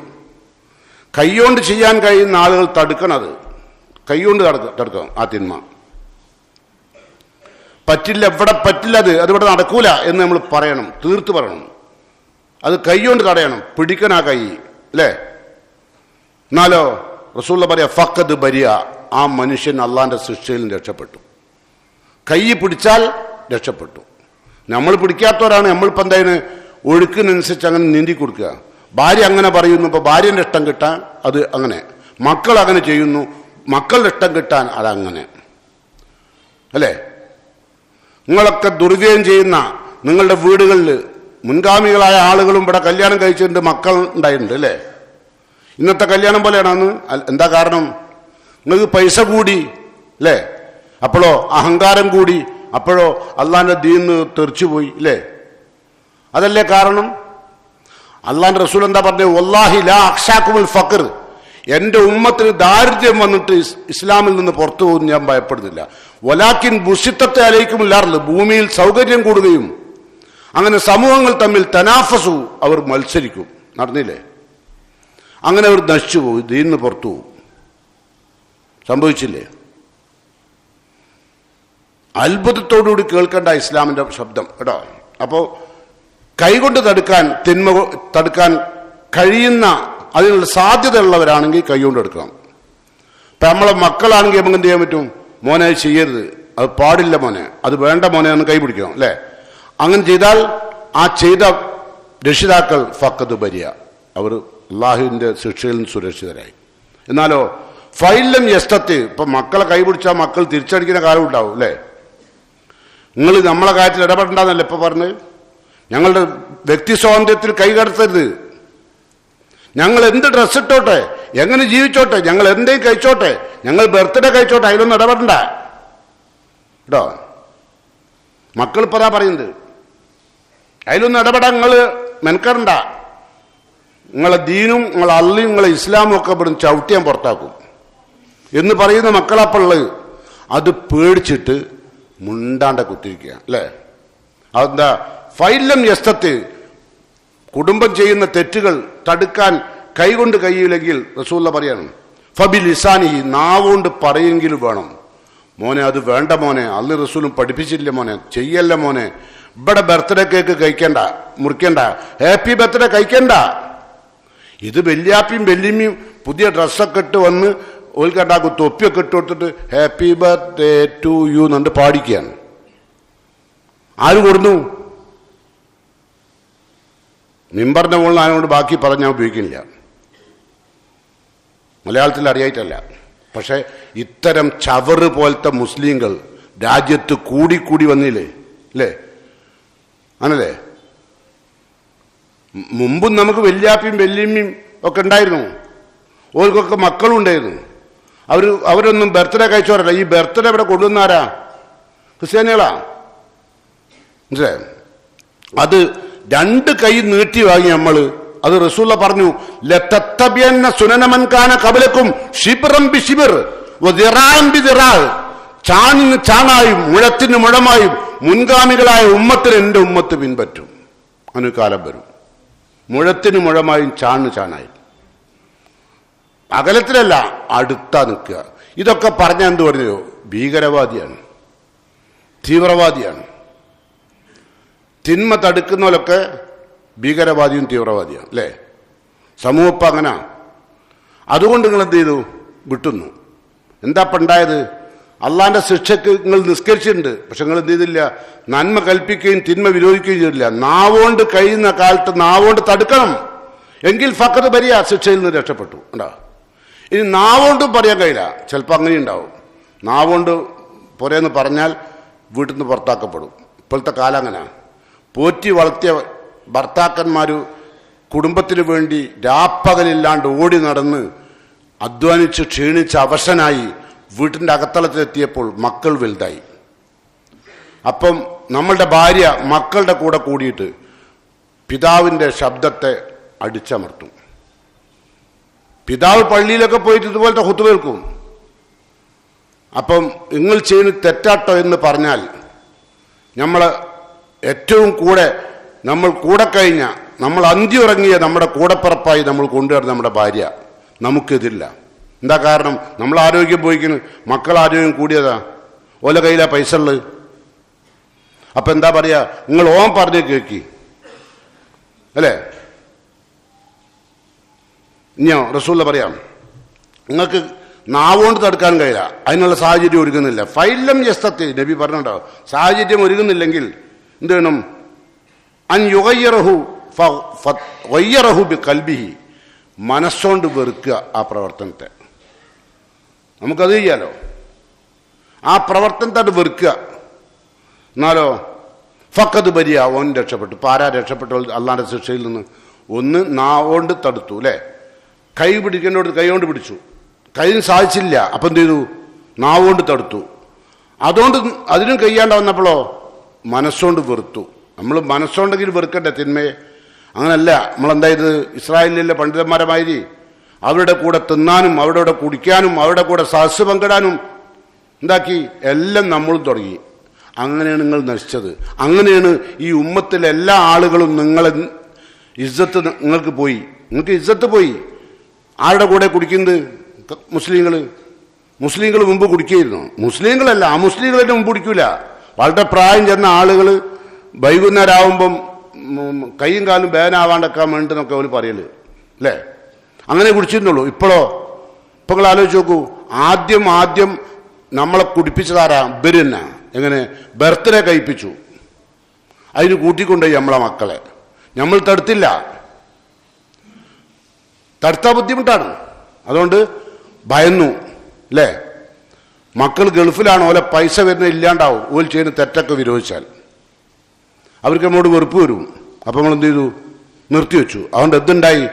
കൈയോണ്ട് ചെയ്യാൻ കഴിയുന്ന ആളുകൾ തടുക്കണത്, കൈകൊണ്ട് തടുക്കണം ആ തിന്മ. പറ്റില്ല, ഇവിടെ പറ്റില്ല, അതിവിടെ നടക്കൂല എന്ന് നമ്മൾ പറയണം, തീർത്ത് പറയണം. അത് കൈകൊണ്ട് തടയണം, പിടിക്കണം ആ കൈ, അല്ലേ? എന്നാലോ റസൂലുള്ളാഹി പറയാ, ഫഖദ് ബരിയ, ആ മനുഷ്യൻ അള്ളാന്റെ ശിക്ഷയിൽ രക്ഷപ്പെട്ടു. കൈ പിടിച്ചാൽ രക്ഷപ്പെട്ടു. നമ്മൾ പിടിക്കാത്തവരാണ്. നമ്മളിപ്പോൾ എന്തായാലും ഒഴുക്കിനനുസരിച്ച് അങ്ങനെ നീന്തി കൊടുക്കുക. ഭാര്യ അങ്ങനെ പറയുന്നു, ഇപ്പോൾ ഭാര്യൻ്റെ ഇഷ്ടം കിട്ടാൻ അത് അങ്ങനെ, മക്കൾ അങ്ങനെ ചെയ്യുന്നു, മക്കളുടെ ഇഷ്ടം കിട്ടാൻ അതങ്ങനെ, അല്ലേ? നിങ്ങളൊക്കെ ദുർവ്യയം ചെയ്യുന്ന നിങ്ങളുടെ വീടുകളിൽ മുൻഗാമികളായ ആളുകളും ഇവിടെ കല്യാണം കഴിച്ചിട്ടുണ്ട്, മക്കൾ ഉണ്ടായിട്ടുണ്ട്, അല്ലേ? ഇന്നത്തെ കല്യാണം പോലെയാണെന്ന്. എന്താ കാരണം? നിങ്ങൾക്ക് പൈസ കൂടി, അല്ലേ? അപ്പോഴോ അഹങ്കാരം കൂടി, അപ്പോഴോ അള്ളാന്റെ ദീന്ന് തെറിച്ചുപോയി, അല്ലേ? അതല്ലേ കാരണം? അള്ളാന്റെ റസൂൽ എന്താ പറഞ്ഞത്? വല്ലാഹി ലാ അഖ്ശാകുമുൽ ഫഖർ, എൻ്റെ ഉമ്മത്തിന് ദാരിദ്ര്യം വന്നിട്ട് ഇസ്ലാമിൽ നിന്ന് പുറത്തു പോകും ഞാൻ ഭയപ്പെടുന്നില്ല. വലാക്കിൻ ബുസിത്തത്തെ അലൈക്കുമില്ലാറില്ല, ഭൂമിയിൽ സൗകര്യം കൂടുകയും അങ്ങനെ സമൂഹങ്ങൾ തമ്മിൽ തനാഫസു, അവർ മത്സരിക്കും. നടന്നില്ലേ? അങ്ങനെ അവർ നശിച്ചു പോകും, ദീനിന്ന് പുറത്തു പോകും. സംഭവിച്ചില്ലേ? അത്ഭുതത്തോടുകൂടി കേൾക്കേണ്ട ഇസ്ലാമിന്റെ ശബ്ദം കേട്ടോ. അപ്പോൾ കൈകൊണ്ട് തടുക്കാൻ, തിന്മ തടുക്കാൻ കഴിയുന്ന, അതിനുള്ള സാധ്യത ഉള്ളവരാണെങ്കിൽ കൈകൊണ്ട് എടുക്കണം. ഇപ്പം നമ്മളെ മക്കളാണെങ്കിൽ നമുക്ക് എന്ത് ചെയ്യാൻ പറ്റും? മോനെ അത് ചെയ്യരുത്, അത് പാടില്ല മോനെ, അത് വേണ്ട മോനെ എന്ന് കൈ പിടിക്കണം, അല്ലേ? അങ്ങനെ ചെയ്താൽ ആ ചെയ്ത രക്ഷിതാക്കൾ ഫഖദ് ബരിയ, അവർ അള്ളാഹുവിൻ്റെ ശിക്ഷയിൽ നിന്ന് സുരക്ഷിതരായി. എന്നാലോ ഫൈലം യസ്തത്ത്, ഇപ്പം മക്കളെ കൈ പിടിച്ചാൽ മക്കൾ തിരിച്ചടിക്കുന്ന കാലം ഉണ്ടാവും, അല്ലേ? നിങ്ങൾ നമ്മളെ കാര്യത്തിൽ ഇടപെടണ്ടെന്നല്ലേ ഇപ്പം പറഞ്ഞ്? ഞങ്ങളുടെ വ്യക്തി സ്വാതന്ത്ര്യത്തിൽ കൈ കടത്തരുത്. ഞങ്ങൾ എന്ത് ഡ്രസ്സ് ഇട്ടോട്ടെ, എങ്ങനെ ജീവിച്ചോട്ടെ, ഞങ്ങൾ എന്തെങ്കിലും കഴിച്ചോട്ടെ, ഞങ്ങൾ ബർത്ത്ഡേ കഴിച്ചോട്ടെ, അതിലൊന്നും ഇടപെടണ്ട കേട്ടോ. മക്കൾ ഇപ്പം അതാ പറയുന്നത്, അതിലൊന്നും ഇടപെടാൻ നിങ്ങൾ മെനക്കെടണ്ട. നിങ്ങളെ ദീനും നിങ്ങളെ അള്ളയും നിങ്ങളെ ഇസ്ലാമും ഒക്കെ ഇവിടുന്ന് ചവിട്ടിയാൻ പുറത്താക്കും എന്ന് പറയുന്ന മക്കളപ്പുള്ളത്. അത് പേടിച്ചിട്ട് മുണ്ടാണ്ട കുത്തിരിക്കുക, അല്ലേ? അതെന്താ? ഫൈലം യസ്തത്ത്, കുടുംബം ചെയ്യുന്ന തെറ്റുകൾ തടുക്കാൻ കൈകൊണ്ട് കഴിയില്ലെങ്കിൽ റസൂലുള്ളാഹി പറയാണ്, ഫബി ലിസാനിഹി, നാവുകൊണ്ട് പറയെങ്കിലും വേണം. മോനെ അത് വേണ്ട മോനെ, അള്ളാഹും റസൂലും പഠിപ്പിച്ചില്ല മോനെ, ചെയ്യല്ല മോനെ. ഇവിടെ ബർത്ത്ഡേ കേക്ക് കഴിക്കണ്ട, മുറിക്കണ്ട, ഹാപ്പി ബർത്ത്ഡേ കഴിക്കണ്ട. ഇത് വല്യാപ്പിയും വല്യമ്മയും പുതിയ ഡ്രസ്സൊക്കെ ഇട്ട് വന്ന് ഓൽക്കണ്ടാക്കും, തൊപ്പിയൊക്കെ ഇട്ട് കൊടുത്തിട്ട് ഹാപ്പി ബർത്ത്ഡേ ടു യു എന്നുണ്ട് പാടിക്കുകയാണ്. ആര് കൊടുന്നു? മിമ്പറിന്റെ മുകളിൽ അതിനോട് ബാക്കി പറഞ്ഞ് ഞാൻ ഉപയോഗിക്കുന്നില്ല, മലയാളത്തിൽ അറിയായിട്ടല്ല. പക്ഷെ ഇത്തരം ചവറ് പോലത്തെ മുസ്ലിങ്ങൾ രാജ്യത്ത് കൂടിക്കൂടി വന്നില്ലേ, അല്ലേ? ആണല്ലേ? മുമ്പും നമുക്ക് വല്യാപ്പിയും വല്യമ്മയും ഒക്കെ ഉണ്ടായിരുന്നു, ഓർക്കൊക്കെ മക്കളും ഉണ്ടായിരുന്നു. അവരൊന്നും ബർത്ത്ഡേ കഴിച്ചവരല്ല. ഈ ബർത്ത്ഡേ ഇവിടെ കൊണ്ടുവന്നാരാ? ക്രിസ്ത്യാനികളാ, മനസ്സിലായോ? അത് രണ്ട് കൈ നീട്ടി വാങ്ങി നമ്മൾ. അത് റസൂലുള്ളാഹി പറഞ്ഞു, ലതത്തബിയന്ന സുനനമൻ കാന ഖബലക്കും ശിബ്റൻ ബിശിബ്ർ വദിറാൻ ബിദിറാ, ചാണിന് ചാണായും മുഴത്തിന് മുഴമായും മുൻഗാമികളായ ഉമ്മത്തിന് എൻ്റെ ഉമ്മത്ത് പിൻപറ്റും. അതിന് കാലം വരും, മുഴത്തിന് മുഴമായും ചാണ് ചാണായും. അകലത്തിലല്ല, അടുത്താ നിൽക്കുക. ഇതൊക്കെ പറഞ്ഞ എന്ത് പറഞ്ഞോ? ഭീകരവാദിയാണ്, തീവ്രവാദിയാണ്. തിന്മ തടുക്കുന്നവരൊക്കെ ഭീകരവാദിയും തീവ്രവാദിയാണ്, അല്ലേ? സമൂഹം ഇപ്പം അങ്ങനെ. അതുകൊണ്ട് നിങ്ങൾ എന്ത് ചെയ്തു? വിട്ടുന്നു. എന്താ ഇപ്പം ഉണ്ടായത്? അള്ളാന്റെ ശിക്ഷയ്ക്ക് നിങ്ങൾ നിസ്കരിച്ചിട്ടുണ്ട്. പക്ഷെ നിങ്ങൾ എന്ത് ചെയ്തില്ല? നന്മ കൽപ്പിക്കുകയും തിന്മ വിരോധിക്കുകയും ചെയ്തില്ല. നാവോണ്ട് കഴിയുന്ന കാലത്ത് നാവോണ്ട് തടുക്കണം. എങ്കിൽ ഫഖദ് ബരിയ, ശിക്ഷയിൽ നിന്ന് രക്ഷപ്പെട്ടു. ഉണ്ടാ, ഇനി നാവോണ്ടും പറയാൻ കഴിയില്ല. ചിലപ്പോൾ അങ്ങനെ ഉണ്ടാവും. നാവോണ്ട് പോരെന്ന് പറഞ്ഞാൽ വീട്ടിൽ നിന്ന് പുറത്താക്കപ്പെടും. ഇപ്പോഴത്തെ കാലം അങ്ങനെ. പോറ്റി വളർത്തിയ ഭർത്താക്കന്മാർ കുടുംബത്തിന് വേണ്ടി രാപ്പകലില്ലാണ്ട് ഓടി നടന്ന് അധ്വാനിച്ച് ക്ഷീണിച്ച് അവശനായി വീട്ടിൻ്റെ അകത്തളത്തിലെത്തിയപ്പോൾ മക്കൾ വലുതായി. അപ്പം നമ്മളുടെ ഭാര്യ മക്കളുടെ കൂടെ കൂടിയിട്ട് പിതാവിൻ്റെ ശബ്ദത്തെ അടിച്ചമർത്തും. പിതാവ് പള്ളിയിലൊക്കെ പോയിട്ട് ഇതുപോലത്തെ ഹുത്ബ കേൾക്കും. അപ്പം നിങ്ങൾ ചെയ്യുന്ന തെറ്റാട്ടോ എന്ന് പറഞ്ഞാൽ നമ്മൾ ഏറ്റവും നമ്മൾ കൂടെ കഴിഞ്ഞ, നമ്മൾ അന്തിയുറങ്ങിയ നമ്മുടെ കൂടപ്പിറപ്പായി നമ്മൾ കൊണ്ടുവരുന്ന നമ്മുടെ ഭാര്യ നമുക്കെതിരില്ല. എന്താ കാരണം? നമ്മൾ ആരോഗ്യം പോയിക്കുന്നു, മക്കൾ ആരോഗ്യം കൂടിയതാ, ഓല കയ്യിലാ പൈസ ഉള്ളത്. അപ്പം എന്താ പറയുക? നിങ്ങൾ ഓൻ പറഞ്ഞ് കേൾക്കി അല്ലേ? ഇനിയോ റസൂല പറയാം, നിങ്ങൾക്ക് നാവുകൊണ്ട് തടുക്കാൻ കഴിയില്ല, അതിനുള്ള സാഹചര്യം ഒരുങ്ങുന്നില്ല. ഫൈലം യസ്തത്തി, നബി പറഞ്ഞിട്ടോ, സാഹചര്യം ഒരുങ്ങുന്നില്ലെങ്കിൽ എന്ത് വേണം? അൻ യുഗയ്യറഹു വയ്യറഹു ബി കൽബിഹി, മനസ്സോണ്ട് വെറുക്കുക ആ പ്രവർത്തനത്തെ. നമുക്കത് ചെയ്യാലോ. ആ പ്രവർത്തനത്തെ വെറുക്കുക. എന്നാലോ ഫഖദ് ബരിയ, ഓൻ രക്ഷപ്പെട്ടു. ഇപ്പം ആരാ രക്ഷപ്പെട്ടു അള്ളാന്റെ ശിക്ഷയിൽ നിന്ന്? ഒന്ന് നാവോണ്ട് തടുത്തു അല്ലേ? കൈ പിടിക്കേണ്ടോട് കൈ കൊണ്ട് പിടിച്ചു, കൈന് സാധിച്ചില്ല, അപ്പം എന്ത് ചെയ്തു? നാവുകൊണ്ട് തടുത്തു. അതുകൊണ്ട് അതിനും കഴിയാണ്ട് വന്നപ്പോഴോ മനസ്സുകൊണ്ട് വെറുത്തു. നമ്മൾ മനസ്സുണ്ടെങ്കിൽ വെറുക്കട്ടെ തിന്മയെ. അങ്ങനല്ല. നമ്മളെന്തായത് ഇസ്രായേലിലെ പണ്ഡിതന്മാരമാതിരി അവരുടെ കൂടെ തിന്നാനും അവരുടെ കൂടെ കുടിക്കാനും അവരുടെ കൂടെ സഹസ് പങ്കിടാനും എന്താക്കി? എല്ലാം നമ്മളും തുടങ്ങി. അങ്ങനെയാണ് നിങ്ങൾ നശിച്ചത്. അങ്ങനെയാണ് ഈ ഉമ്മത്തിലെ എല്ലാ ആളുകളും നിങ്ങളെ ഇസ്സത്ത് നിങ്ങൾക്ക് പോയി. നിങ്ങൾക്ക് ഇസ്സത്ത് പോയി. ആരുടെ കൂടെ കുടിക്കുന്നത്? മുസ്ലിങ്ങൾ മുമ്പ് കുടിക്കുകയായിരുന്നു. മുസ്ലിങ്ങളല്ല, അമുസ്ലിങ്ങളെ മുമ്പ് കുടിക്കൂല. വളരെ പ്രായം ചെന്ന ആളുകൾ വൈകുന്നേരം ആവുമ്പം കൈയും കാലും ബേനാവാണ്ടൊക്കാൻ വേണ്ടെന്നൊക്കെ അവർ പറയല് അല്ലേ? അങ്ങനെ കുടിച്ചിരുന്നുള്ളൂ. ഇപ്പോഴോ? ഇപ്പൊ നിങ്ങൾ ആലോചിച്ച് നോക്കൂ. ആദ്യം നമ്മളെ കുടിപ്പിച്ചതാരാ? ഇവര് തന്നെ. എങ്ങനെ? ബർത്ത്ഡേ കഴിപ്പിച്ചു, അതിന് കൂട്ടിക്കൊണ്ടുപോയി നമ്മളെ മക്കളെ. നമ്മൾ തടുത്തില്ല. തടുത്താൽ ബുദ്ധിമുട്ടാണ്. അതുകൊണ്ട് ഭയന്നു അല്ലേ? മക്കൾ ഗൾഫിലാണ്, ഓലെ പൈസ വരുന്ന ഇല്ലാണ്ടാവും. ഓൽ ചെയ്യുന്ന തെറ്റൊക്കെ വിരോധിച്ചാൽ അവർക്ക് നമ്മളോട് വെറുപ്പ് വരും. അപ്പം നമ്മൾ എന്ത് ചെയ്തു? നിർത്തിവെച്ചു. അതുകൊണ്ട് എന്തുണ്ടായി?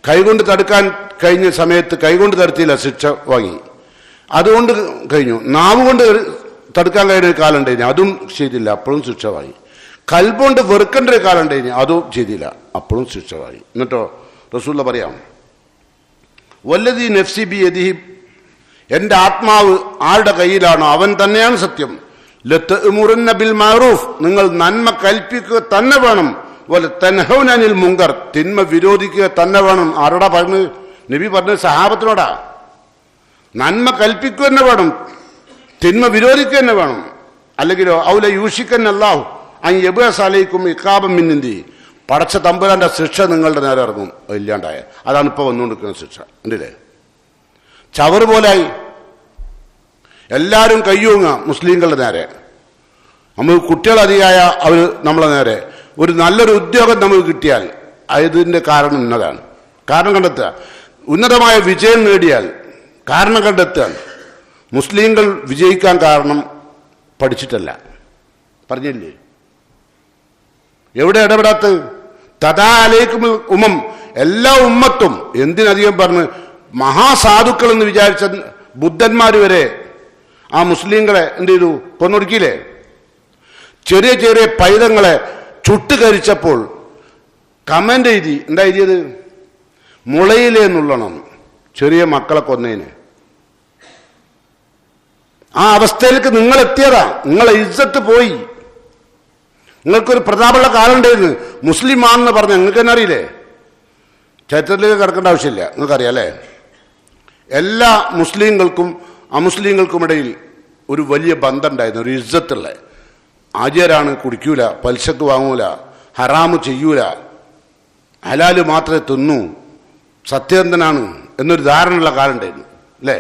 കൈകൊണ്ട് തടുക്കാൻ കഴിഞ്ഞ സമയത്ത് കൈകൊണ്ട് തടുത്തില്ല, ശിക്ഷ വാങ്ങി. അതുകൊണ്ട് കഴിഞ്ഞു. നാവ് കൊണ്ട് തടുക്കാൻ കഴിയുന്ന ഒരു കാലം ഉണ്ടായിരുന്നു, അതും ചെയ്തില്ല, അപ്പോഴും ശിക്ഷ വാങ്ങി. കൽബുകൊണ്ട് വെറുക്കേണ്ട ഒരു കാലം ഉണ്ടായിരുന്നു, അതും ചെയ്തില്ല, അപ്പോഴും ശിക്ഷ വാങ്ങി. എന്നിട്ടോ റസൂലുള്ള പറയാം, വല്ലദീ നഫ്സി ബിയദിഹി, എൻ്റെ ആത്മാവ് ആരുടെ കയ്യിലാണോ അവൻ തന്നെയാണ് സത്യം. ലതഅ്മുറുന്ന ബിൽ മഅറൂഫ്, നിങ്ങൾ നന്മ കൽപ്പിക്കുക തന്നെ വേണം. വലതൻഹൗന അനിൽ മുങ്കർ, തിന്മ വിരോധിക്കുക തന്നെ വേണം. ആരോടാ പറഞ്ഞത്? നബി പറഞ്ഞത് സഹാബത്തിനോടാ. നന്മ കൽപ്പിക്കുക തന്നെ വേണം, തിന്മ വിരോധിക്കുക തന്നെ വേണം. അല്ലെങ്കിലോ ഔല യൂഷിക്കൻ അല്ലാഹു അൻ യബ്അസ അലൈക്കും ഇഖാബൻ മിൻ ഇന്ദി, പടച്ച തമ്പുരാന്റെ ശിക്ഷ നിങ്ങളുടെ നേരെ ഇറങ്ങും. ഇല്ലാണ്ടായ അതാണ് ഇപ്പോൾ വന്നുകൊണ്ടിരിക്കുന്ന ശിക്ഷ. ഉണ്ടല്ലേ? ചവറ് പോലായി. എല്ലാവരും കയ്യൂങ്ങ മുസ്ലിങ്ങളുടെ നേരെ. നമ്മൾ കുട്ടികളധികമായ അവർ നമ്മളെ നേരെ. ഒരു നല്ലൊരു ഉദ്യോഗം നമുക്ക് കിട്ടിയാൽ അതിൻ്റെ കാരണം ഇന്നതാണ്. കാരണം കണ്ടെത്തുക. ഉന്നതമായ വിജയം നേടിയാൽ കാരണം കണ്ടെത്തുക. മുസ്ലിങ്ങൾ വിജയിക്കാൻ കാരണം പഠിച്ചിട്ടല്ല, പറഞ്ഞില്ലേ? എവിടെ ഇടപെടാത്ത? തദാ അലൈക്കും ഉമ്മം, എല്ലാ ഉമ്മത്തും. എന്തിനധികം പറഞ്ഞ് മഹാസാധുക്കൾ എന്ന് വിചാരിച്ച ബുദ്ധന്മാർ വരെ ആ മുസ്ലിങ്ങളെ എന്ത് ചെയ്തു? കൊന്നൊടുക്കിയില്ലേ? ചെറിയ ചെറിയ പൈതങ്ങളെ ചുട്ടുകരിച്ചപ്പോൾ കമന്റ് എഴുതി. എന്താ എഴുതിയത്? മുളയിലേ നുള്ളണം, ചെറിയ മക്കളെ കൊന്നതിന്. ആ അവസ്ഥയിലേക്ക് നിങ്ങൾ എത്തിയതാ. നിങ്ങളെ ഇജ്ജത്ത് പോയി. നിങ്ങൾക്കൊരു പ്രതാപമുള്ള കാലം ഉണ്ടായിരുന്നു. മുസ്ലിം ആണെന്ന് പറഞ്ഞ നിങ്ങൾക്ക് തന്നെ അറിയില്ലേ? ചരിത്രത്തിലേക്ക് കിടക്കേണ്ട ആവശ്യമില്ല, നിങ്ങൾക്കറിയാം അല്ലേ? എല്ലാ മുസ്ലിങ്ങൾക്കും അമുസ്ലിങ്ങൾക്കുമിടയിൽ ഒരു വലിയ ബന്ധം ഉണ്ടായിരുന്നു, ഒരു ഇജ്ജത്തുള്ള. ആചാരാണ്, കുടിക്കൂല, പലിശക്ക് വാങ്ങൂല, ഹറാമ് ചെയ്യൂല, ഹലാല് മാത്രമേ തിന്നൂ, സത്യസന്ധനാണ് എന്നൊരു ധാരണയുള്ള കാലം ഉണ്ടായിരുന്നു അല്ലേ?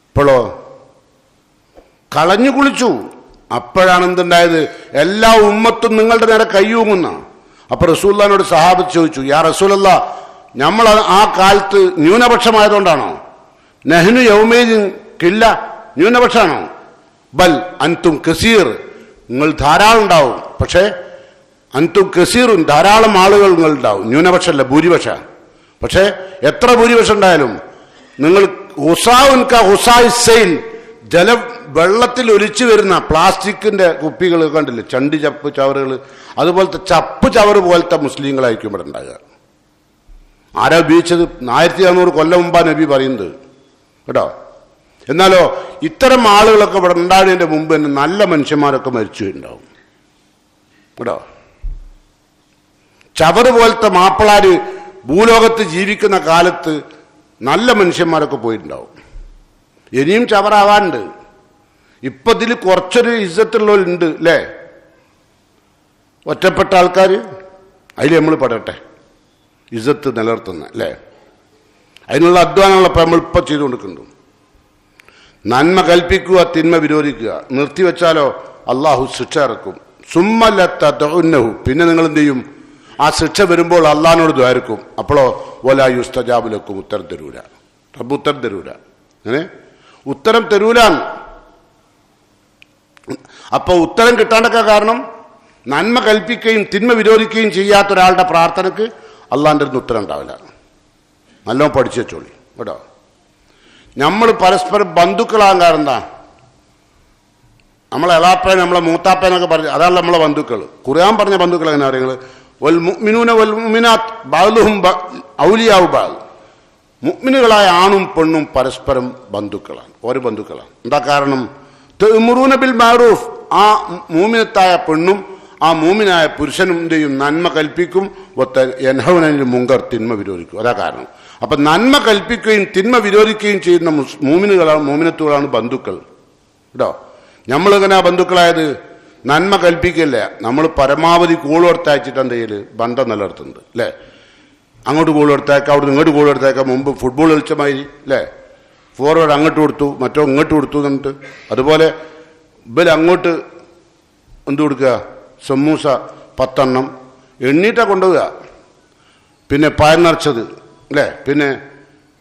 ഇപ്പോഴോ കളഞ്ഞു കുളിച്ചു. അപ്പോഴാണ് എന്തുണ്ടായത്? എല്ലാ ഉമ്മത്തും നിങ്ങളുടെ നേരെ കയ്യൂങ്ങുന്ന. അപ്പൊ റസൂലുള്ളാഹിനോട് സഹാബത്ത് ചോദിച്ചു, യാ റസൂലല്ലാ, നമ്മൾ ആ കാലത്ത് ന്യൂനപക്ഷമായതുകൊണ്ടാണോ? നഹ്നു യൗമൈദിൻ കില്ല, ന്യൂനപക്ഷമാണോ? ബൽ അൻതും കസീർ, നിങ്ങൾ ധാരാളം ഉണ്ടാവും. പക്ഷേ അൻതും കസീറുൻ, ധാരാളം ആളുകൾ നിങ്ങൾ ഉണ്ടാവും. ന്യൂനപക്ഷമല്ല, ഭൂരിപക്ഷ. പക്ഷേ എത്ര ഭൂരിപക്ഷം ഉണ്ടായാലും നിങ്ങൾ വെള്ളത്തിൽ ഒലിച്ചു വരുന്ന പ്ലാസ്റ്റിക്കിന്റെ കുപ്പികൾ കണ്ടില്ലേ, ചണ്ടി ചപ്പ് ചവറുകൾ, അതുപോലത്തെ ചപ്പ് ചവറ് പോലത്തെ മുസ്ലിങ്ങളായിരിക്കും ഇവിടെ ഉണ്ടാകുക. ആരാ ഉപയോഗിച്ചത്? 1400 കൊല്ലം മുമ്പാ നബി പറയുന്നത് കേട്ടോ. എന്നാലോ ഇത്തരം ആളുകളൊക്കെ ഇവിടെ ഉണ്ടാകുന്നതിന്റെ മുമ്പ് തന്നെ നല്ല മനുഷ്യന്മാരൊക്കെ മരിച്ചു ഉണ്ടാവും കേട്ടോ. ചവറ് പോലത്തെ മാപ്പിളാര് ഭൂലോകത്ത് ജീവിക്കുന്ന കാലത്ത് നല്ല മനുഷ്യന്മാരൊക്കെ പോയിട്ടുണ്ടാവും. ഇനിയും ചവറാവാണ്ട്. ഇപ്പൊ ഇതിൽ കുറച്ചൊരു ഇജ്ജത്തുള്ളവരുണ്ട് അല്ലേ, ഒറ്റപ്പെട്ട ആൾക്കാർ. അതിൽ നമ്മൾ പെടട്ടെ, ഇജ്ജത്ത് നിലനിർത്തുന്ന അല്ലേ. അതിനുള്ള അധ്വാനങ്ങളൊക്കെ നമ്മൾ ഇപ്പം ചെയ്തുകൊണ്ടിരിക്കുന്നുണ്ട്. നന്മ കൽപ്പിക്കുക, തിന്മ വിരോധിക്കുക. നിർത്തിവെച്ചാലോ അള്ളാഹു ശിക്ഷ ഇറക്കും. സുമ്മല്ലത്തഉന്നഹു, പിന്നെ നിങ്ങൾ എന്ത് ചെയ്യും? ആ ശിക്ഷ വരുമ്പോൾ അള്ളാഹിനോട് ദ്വാരക്കും. അപ്പോഴോ വലാ യുസ്തജാബു ലക്കും, ഉത്തരം തരൂല. റബ്ബ് ഉത്തരം തരൂല. അങ്ങനെ ഉത്തരം തരൂലാൻ. അപ്പൊ ഉത്തരം കിട്ടാണ്ടൊക്കെ കാരണം നന്മ കൽപ്പിക്കുകയും തിന്മ വിരോധിക്കുകയും ചെയ്യാത്ത ഒരാളുടെ പ്രാർത്ഥനക്ക് അള്ളാഹിൻ്റെ അടുത്ത് ഉത്തരം ഉണ്ടാവില്ല. നല്ലോണം പഠിച്ചു വെച്ചോളി കേട്ടോ. നമ്മൾ പരസ്പരം ബന്ധുക്കളാകാൻ കാരണം എന്താ? നമ്മളെ എളാപ്പൻ, നമ്മളെ മൂത്താപ്പനൊക്കെ പറഞ്ഞ് അതാണ് നമ്മളെ ബന്ധുക്കൾ. ഖുർആൻ പറഞ്ഞ ബന്ധുക്കൾ എങ്ങനെ അറിയുന്നത്? വൽ മുഅ്മിനൂന വൽ മുഅ്മിനാത്ത് ബഅ്ദുഹും ഔലിയാഉ ബഅദ്. മുഅ്മിനുകളായ ആണും പെണ്ണും പരസ്പരം ബന്ധുക്കളാണ്, ഓരോ ബന്ധുക്കളാണ്. എന്താ കാരണം? തഅ്മുറൂന ബിൽ മഅറൂഫ്, ആ മൂമിനത്തായ പെണ്ണും ആ മൂമിനായ പുരുഷനുടെയും നന്മ കൽപ്പിക്കും. യൻഹൗന അനിൽ മുങ്കർ, തിന്മ വിരോധിക്കും. അതാ കാരണം. അപ്പൊ നന്മ കൽപ്പിക്കുകയും തിന്മ വിരോധിക്കുകയും ചെയ്യുന്ന മൂമിനുകളാണ്, മൂമിനത്തുകളാണ് ബന്ധുക്കൾ കേട്ടോ. നമ്മളിങ്ങനെ ബന്ധുക്കളായത് നന്മ കൽപ്പിക്കില്ല, നമ്മൾ പരമാവധി കോൾ കൊടുത്തയച്ചിട്ട് എന്ത് ചെയ്യല്? ബന്ധം നിലനിർത്തുന്നത് അല്ലേ. അങ്ങോട്ട് കോൾ കൊടുത്തയക്കാം, അവിടെ നിന്ന് ഇങ്ങോട്ട് കോൾ കൊടുത്തയക്കാം. മുമ്പ് ഫുട്ബോൾ കളിച്ച മാതിരി അല്ലേ, ഫോർവേഡ് അങ്ങോട്ട് കൊടുത്തു, മറ്റോ ഇങ്ങോട്ട് കൊടുത്തു എന്നിട്ട്. അതുപോലെ ഇവർ അങ്ങോട്ട് എന്ത് കൊടുക്കുക? സമൂസ 10 എണ്ണം എണ്ണീട്ടാ കൊണ്ടുപോവുക. പിന്നെ പയർ നിറച്ചത് അല്ലേ,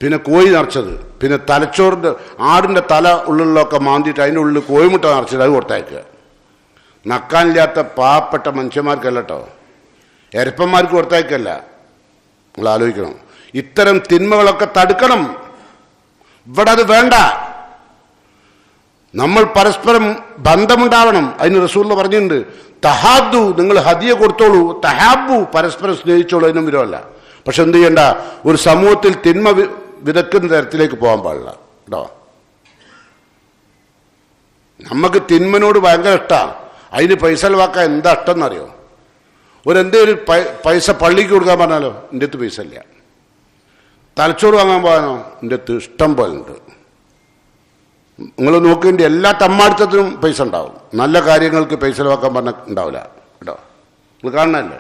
പിന്നെ കോഴി നിറച്ചത്, പിന്നെ തലച്ചോറിൻ്റെ ആടിൻ്റെ തല ഉള്ളിലൊക്കെ മാന്തിയിട്ട് അതിൻ്റെ ഉള്ളിൽ കോഴിമുട്ട നിറച്ചത്, അത് കൊടുത്തയക്കുക. നക്കാനില്ലാത്ത പാവപ്പെട്ട മനുഷ്യന്മാർക്കല്ല കേട്ടോ, എരപ്പന്മാർക്ക് കൊടുത്തയക്കല്ല. നിങ്ങൾ ആലോചിക്കണം. ഇത്തരം തിന്മകളൊക്കെ തടുക്കണം. ഇവിടെ അത് വേണ്ട. നമ്മൾ പരസ്പരം ബന്ധമുണ്ടാവണം. അതിന് റസൂൽ പറഞ്ഞിട്ടുണ്ട്, തഹാദു, നിങ്ങൾ ഹദിയ കൊടുത്തോളൂ, തഹാബു, പരസ്പരം സ്നേഹിച്ചോളൂ. അതിനും വിരോധമല്ല. പക്ഷെ എന്ത് ചെയ്യണ്ട? ഒരു സമൂഹത്തിൽ തിന്മ വിതക്കുന്ന തരത്തിലേക്ക് പോകാൻ പാടില്ല കേട്ടോ. നമുക്ക് തിന്മനോട് ഭയങ്കര ഇഷ്ടമാണ്. അതിന് പൈസ ചെലവാക്കാൻ എന്താ ഇഷ്ടം എന്നറിയോ? ഒരു പൈസ പള്ളിക്ക് കൊടുക്കാൻ പറഞ്ഞാലോ എൻ്റെ അടുത്ത് പൈസ ഇല്ല. തലച്ചോറ് വാങ്ങാൻ പോകാനോ എൻ്റെ അടുത്ത് ഇഷ്ടം പോലെ ഉണ്ട്. നിങ്ങൾ നോക്കേണ്ട എല്ലാ തമ്മാടിത്തത്തിനും പൈസ ഉണ്ടാവും. നല്ല കാര്യങ്ങൾക്ക് പൈസ ചെലവാക്കാൻ പറഞ്ഞാൽ ഉണ്ടാവില്ല കേട്ടോ. നിങ്ങൾ കാണണമല്ലേ.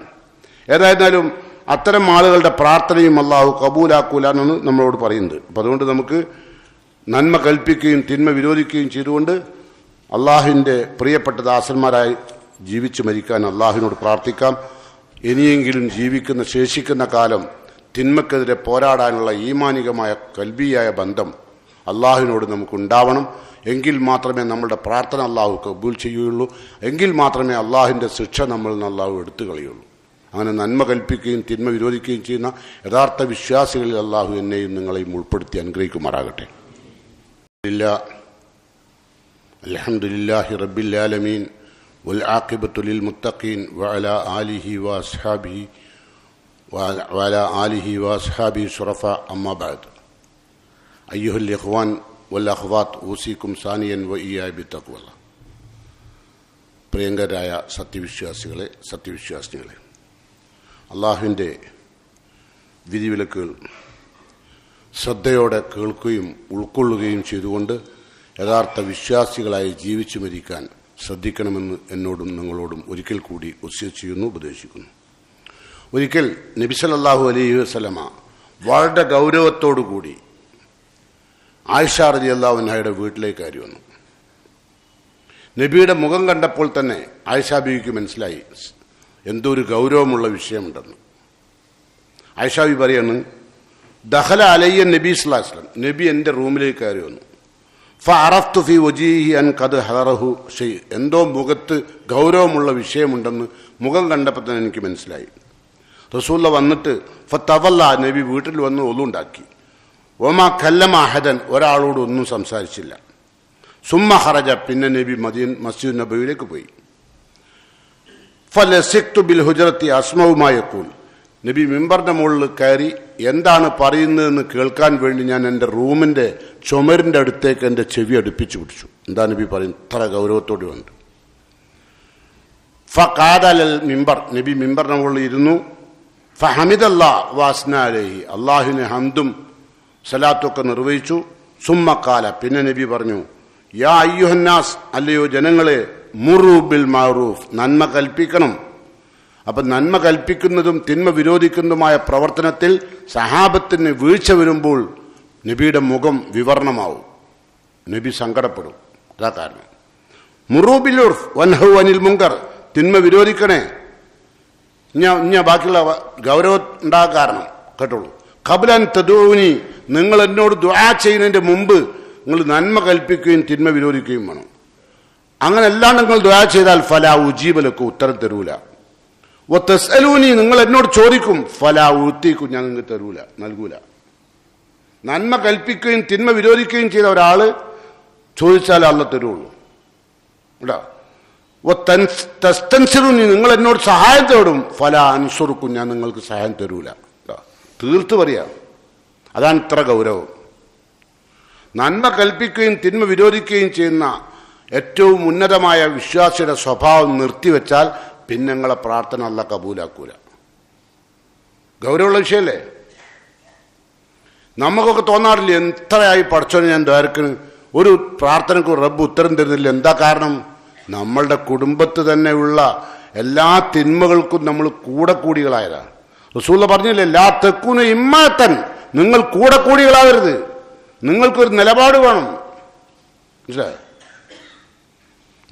ഏതായിരുന്നാലും അത്തരം ആളുകളുടെ പ്രാർത്ഥനയും അള്ളാഹു കബൂലാക്കൂല എന്നാണ് നമ്മളോട് പറയുന്നത്. അപ്പം അതുകൊണ്ട് നമുക്ക് നന്മ കൽപ്പിക്കുകയും തിന്മ വിരോധിക്കുകയും ചെയ്തുകൊണ്ട് അള്ളാഹുവിൻ്റെ പ്രിയപ്പെട്ട ദാസന്മാരായി ജീവിച്ച് മരിക്കാൻ അള്ളാഹുവിനോട് പ്രാർത്ഥിക്കാം. ഇനിയെങ്കിലും ജീവിക്കുന്ന ശേഷിക്കുന്ന കാലം തിന്മക്കെതിരെ പോരാടാനുള്ള ഈമാനികമായ കൽബിയായ ബന്ധം അള്ളാഹുവിനോട് നമുക്കുണ്ടാവണം. എങ്കിൽ മാത്രമേ നമ്മളുടെ പ്രാർത്ഥന അള്ളാഹു കബൂൽ ചെയ്യുകയുള്ളൂ. എങ്കിൽ മാത്രമേ അള്ളാഹുവിൻ്റെ ശിക്ഷ നമ്മളിൽ നിന്ന് അള്ളാഹു എടുത്തു കളയുള്ളൂ. അങ്ങനെ നന്മ കൽപ്പിക്കുകയും തിന്മ വിരോധിക്കുകയും ചെയ്യുന്ന യഥാർത്ഥ വിശ്വാസികളിൽ അള്ളാഹു എന്നെയും നിങ്ങളെയും ഉൾപ്പെടുത്തി അനുഗ്രഹിക്കുമാറാകട്ടെ. അൽഹംദുലില്ലാഹി റബ്ബിൽ ആലമീൻ വൽ ആഖിബത്തു ലിൽ മുത്തഖീൻ വഅലാ ആലിഹി വഅസ്ഹാബിഹി ശുറഫാ അമ്മാ ബഅദ്. അയ്യുഹൽ ഇഖ്വാൻ വൽ അഖ്വാത്ത് ഊസിക്കും സാനിയൻ വഇയ്യായ ബിത്തഖ്വല്ലാഹ്. പ്രിയങ്കരായ സത്യവിശ്വാസികളെ, അള്ളാഹുവിൻ്റെ വിധിവിലക്കുകൾ ശ്രദ്ധയോടെ കേൾക്കുകയും ഉൾക്കൊള്ളുകയും ചെയ്തുകൊണ്ട് യഥാർത്ഥ വിശ്വാസികളായി ജീവിച്ചു മരിക്കാൻ ശ്രദ്ധിക്കണമെന്ന് എന്നോടും നിങ്ങളോടും ഒരിക്കൽ കൂടി വസിയത്ത് ചെയ്യുന്നു, ഉപദേശിക്കുന്നു. ഒരിക്കൽ നബി സല്ലല്ലാഹു അലൈഹി വസല്ലമ വളരെ ഗൗരവത്തോടു കൂടി ആയിഷ റളിയല്ലാഹു അൻഹയുടെ വീട്ടിലേക്ക് കയറി വന്നു. നബിയുടെ മുഖം കണ്ടപ്പോൾ തന്നെ ആയിഷാ ബീവിക്ക് മനസ്സിലായി എന്തോ ഒരു ഗൗരവമുള്ള വിഷയമുണ്ടെന്ന്. ആയിഷാ ബീവി പറയാണ്, ദഖല അലയ്യ നബി സ്വല്ലല്ലാഹു അലൈഹി വസല്ലം, നബി എൻ്റെ റൂമിലേക്ക് കയറി വന്നു. ഫഅറഫ്തു ഫി വജീഹി അൻ ഖദ് ഹദറഹു ഷൈ, എന്തോ മുഖത്ത് ഗൗരവമുള്ള വിഷയമുണ്ടെന്ന് മുഖം കണ്ടപ്പോൾ തന്നെ എനിക്ക് മനസ്സിലായി. റസൂലുള്ള വന്നിട്ട് ഫതവല്ല, നബി വീട്ടിൽ വന്ന് ഒളുണ്ടാക്കി. ഒമാ കല്ലമ അഹദൻ, ഒരാളോട് ഒന്നും സംസാരിച്ചില്ല. സുമ്മ ഖറജ, പിന്നെ നബി മസ്ജിദ് നബവിയിലേക്ക് പോയി. ഫലസിഖ്തു ബിൽ ഹുജറത്തി അസ്മഉ മാ യഖൂൽ, നബി മിമ്പറിന്റെ മുകളിൽ കയറി എന്താണ് പറയുന്നതെന്ന് കേൾക്കാൻ വേണ്ടി ഞാൻ എൻ്റെ റൂമിൻ്റെ ചുമരിൻ്റെ അടുത്തേക്ക് എൻ്റെ ചെവി അടുപ്പിച്ചു പിടിച്ചു. എന്താ നബി പറയുന്നത്? ഇത്ര ഗൗരവത്തോടെ ഉണ്ട്. ഫഖാദൽ മിമ്പർ, നബി മിമ്പറിന്റെ മുകളിൽ ഇരുന്നു. ഫഹമിദല്ലാഹ് വഅസ്ന അലൈഹി, അല്ലാഹുവിനെ ഹംദും സലാത്തൊക്കെ നിർവഹിച്ചു. സുമ്മ ഖാല, പിന്നെ നബി പറഞ്ഞു, യാ അയ്യുഹന്നാസ്, അല്ലയോ ജനങ്ങളെ, മുറു ബിൽ മഅറൂഫ്, നന്മ കൽപ്പിക്കണം. അപ്പൊ നന്മ കൽപ്പിക്കുന്നതും തിന്മ വിരോധിക്കുന്നതുമായ പ്രവർത്തനത്തിൽ സഹാബത്തിന് വീഴ്ച വരുമ്പോൾ നബിയുടെ മുഖം വിവരണമാവും, നബി സങ്കടപ്പെടും. അതാ കാരണം. മുറു ബിൽ ഉർഫ് വൻഹു അനിൽ മുങ്കർ, തിന്മ വിരോധിക്കണേ. ഞാൻ ബാക്കിയുള്ള ഗൗരവം ഉണ്ടാകാൻ കാരണം കേട്ടോളൂ. ഖബ്ലൻ തദൂനി, നിങ്ങൾ എന്നോട് ദുആ ചെയ്യുന്നതിന്റെ മുമ്പ് നിങ്ങൾ നന്മ കൽപ്പിക്കുകയും തിന്മ വിരോധിക്കുകയും വേണം. അങ്ങനെ എല്ലാം നിങ്ങൾ ദുആ ചെയ്താൽ ഫലാ ഉജീബലക്കും, ഉത്തരം തരൂല. വതസ്അലൂനി, നിങ്ങൾ എന്നോട് ചോദിക്കും, ഫലാ ഊതീക്കും, ഞാൻ നിങ്ങൾക്ക് തരൂല, നൽകൂല. നന്മ കൽപ്പിക്കുകയും തിന്മ വിരോധിക്കുകയും ചെയ്ത ഒരാള് ചോദിച്ചാൽ അല്ല തരുള്ളൂ. കേട്ടോ. തസ്തൻസിറുനി, നിങ്ങൾ എന്നോട് സഹായം തേടും, ഫലാ അൻസുറുക്കും, ഞാൻ നിങ്ങൾക്ക് സഹായം തരൂല. തീർത്ത് പറയാം. അതാണ് ഇത്ര ഗൗരവം. നന്മ കൽപ്പിക്കുകയും തിന്മ വിരോധിക്കുകയും ചെയ്യുന്ന ഏറ്റവും ഉന്നതമായ വിശ്വാസിയുടെ സ്വഭാവം നിർത്തിവെച്ചാൽ പിന്നെ നിങ്ങളെ പ്രാർത്ഥന അല്ലാഹ് കബൂലാക്കൂല. ഗൗരവമുള്ള വിഷയമല്ലേ? നമുക്കൊക്കെ തോന്നാറില്ല, എത്രയായി പഠിച്ചോനെ ഞാൻ ദ്വാരക്കണ്, ഒരു പ്രാർത്ഥനയ്ക്ക് റബ്ബ് ഉത്തരം തരുന്നില്ല. എന്താ കാരണം? നമ്മളുടെ കുടുംബത്ത് തന്നെയുള്ള എല്ലാ തിന്മകൾക്കും നമ്മൾ കൂടെ കൂടികളായതാണ്. റസൂലുള്ള പറഞ്ഞില്ലേ, ലാ തകൂന ഇമ്മാത്തൻ, നിങ്ങൾ കൂടെ കൂടികളാവരുത്, നിങ്ങൾക്കൊരു നിലപാട് വേണം. മനസ്സിലായോ?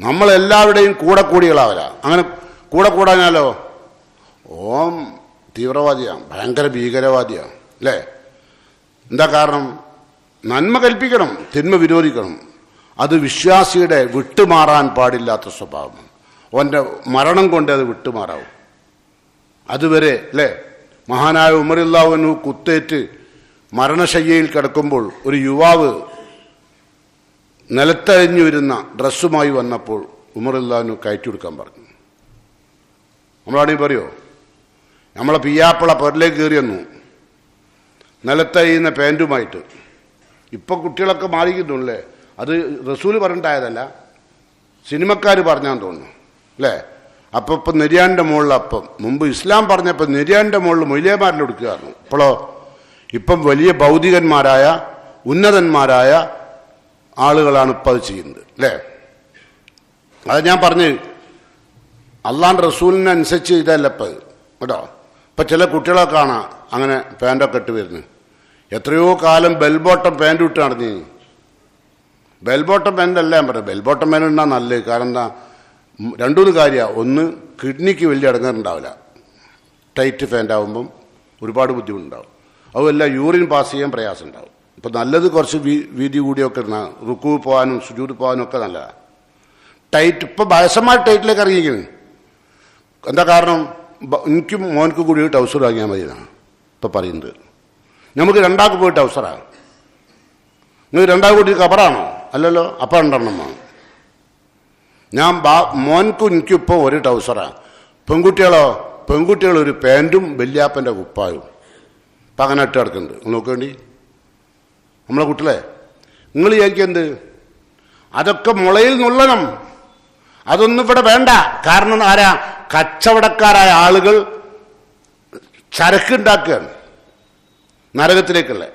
നമ്മളെല്ലാവരുടെയും കൂടെ കൂടികളാവല. അങ്ങനെ കൂടെ കൂടാഞ്ഞാലോ ഓം തീവ്രവാദിയാണ്, ഭയങ്കര ഭീകരവാദിയാണ്, അല്ലേ? എന്താ കാരണം? നന്മ കൽപ്പിക്കണം, തിന്മ വിരോധിക്കണം. അത് വിശ്വാസിയുടെ വിട്ടുമാറാൻ പാടില്ലാത്ത സ്വഭാവമാണ്. അവൻ്റെ മരണം കൊണ്ട് അത് വിട്ടുമാറാവും. അതുവരെ അല്ലേ? മഹാനായ ഉമർ റളിയല്ലാഹു അൻഹു കുത്തേറ്റ് മരണശയ്യയിൽ കിടക്കുമ്പോൾ ഒരു യുവാവ് നിലത്തഴിഞ്ഞു വരുന്ന ഡ്രസ്സുമായി വന്നപ്പോൾ ഉമർ റളിയല്ലാഹു അൻഹു കയറ്റി കൊടുക്കാൻ പറഞ്ഞു. നമ്മളാണെങ്കിൽ പറയോ, നമ്മളെ പിയ്യാപ്പിള പൊരലേക്ക് കയറി വന്നു നിലത്തഴിയുന്ന പാൻറ്റുമായിട്ട്. ഇപ്പം കുട്ടികളൊക്കെ മാറിക്കുന്നുണ്ടല്ലേ? അത് റസൂല് പറഞ്ഞിട്ടായതല്ല, സിനിമക്കാർ പറഞ്ഞാന്ന് തോന്നുന്നു, അല്ലേ? അപ്പം ഇപ്പം നെരിയാൻ്റെ മുകളിൽ, അപ്പം മുമ്പ് ഇസ്ലാം പറഞ്ഞപ്പോൾ നെരിയാൻ്റെ മുകളിൽ മൊയ്ലിയമാരിൽ കൊടുക്കുകയായിരുന്നു. ഇപ്പോഴോ ഇപ്പം വലിയ ഭൗതികന്മാരായ ഉന്നതന്മാരായ ആളുകളാണ് ഇപ്പം അത് ചെയ്യുന്നത്, അല്ലേ? അത് ഞാൻ പറഞ്ഞ് അള്ളാൻ്റെ റസൂലിനനുസരിച്ച് ഇതല്ല ഇപ്പം കേട്ടോ. ഇപ്പം ചില കുട്ടികളെ കാണാം അങ്ങനെ പാൻറ്റൊക്കെ ഇട്ട് വരുന്നത്. എത്രയോ കാലം ബെൽബോട്ടം പാൻറ്റ് ഇട്ട് നടന്നു. ബെൽബോട്ടം പാൻറ്റ് അല്ല ഞാൻ പറയാം, ബെൽബോട്ടം പാൻറ്റ് ഉണ്ടാ നല്ലത്. കാരണം എന്താ, രണ്ടൂന്ന് കാര്യമാണ്. ഒന്ന്, കിഡ്നിക്ക് വലിയ അടങ്ങാറുണ്ടാവില്ല, ടൈറ്റ് പാൻറ്റ് ആകുമ്പം ഒരുപാട് ബുദ്ധിമുട്ടുണ്ടാവും. അതുമല്ല യൂറിൻ പാസ് ചെയ്യാൻ പ്രയാസം ഉണ്ടാവും. ഇപ്പം നല്ലത് കുറച്ച് വീതി കൂടിയൊക്കെ റുക്കു പോകാനും സുജൂദ് പോകാനും ഒക്കെ നല്ലതാണ്. ടൈറ്റ് ഇപ്പം വയസ്സന്മാർ ടൈറ്റിലേക്ക് ഇറങ്ങിയിരിക്കുന്നു. എന്താ കാരണം? എനിക്കും മോനക്കും കൂടി ടൗസർ വാങ്ങിയാൽ മതി എന്നാണ് ഇപ്പം പറയുന്നത്. നമുക്ക് രണ്ടാൾക്ക് പോയി ടൗസറാണ്. നിങ്ങൾ രണ്ടാൾ കൂടി കബറാണോ? അല്ലല്ലോ. അപ്പം രണ്ടെണ്ണമാണ്. ഞാൻ മോനക്കും എനിക്കും ഇപ്പോൾ ഒരു ടൗസറാണ്. പെൺകുട്ടികളോ? പെൺകുട്ടികൾ ഒരു പാൻറ്റും വല്യാപ്പൻ്റെ കുപ്പായും ഇപ്പം അങ്ങനെ ഇട്ട് കിടക്കുന്നുണ്ട്. നിങ്ങൾ നോക്കേണ്ടി നമ്മളെ കുട്ടികളെ. നിങ്ങൾ വിചാരിക്കെന്ത്? അതൊക്കെ മുളയിൽ നുള്ളണം. അതൊന്നും ഇവിടെ വേണ്ട. കാരണം ആരാ? കച്ചവടക്കാരായ ആളുകൾ ചരക്കുണ്ടാക്കുകയാണ് നരകത്തിലേക്കല്ലേ.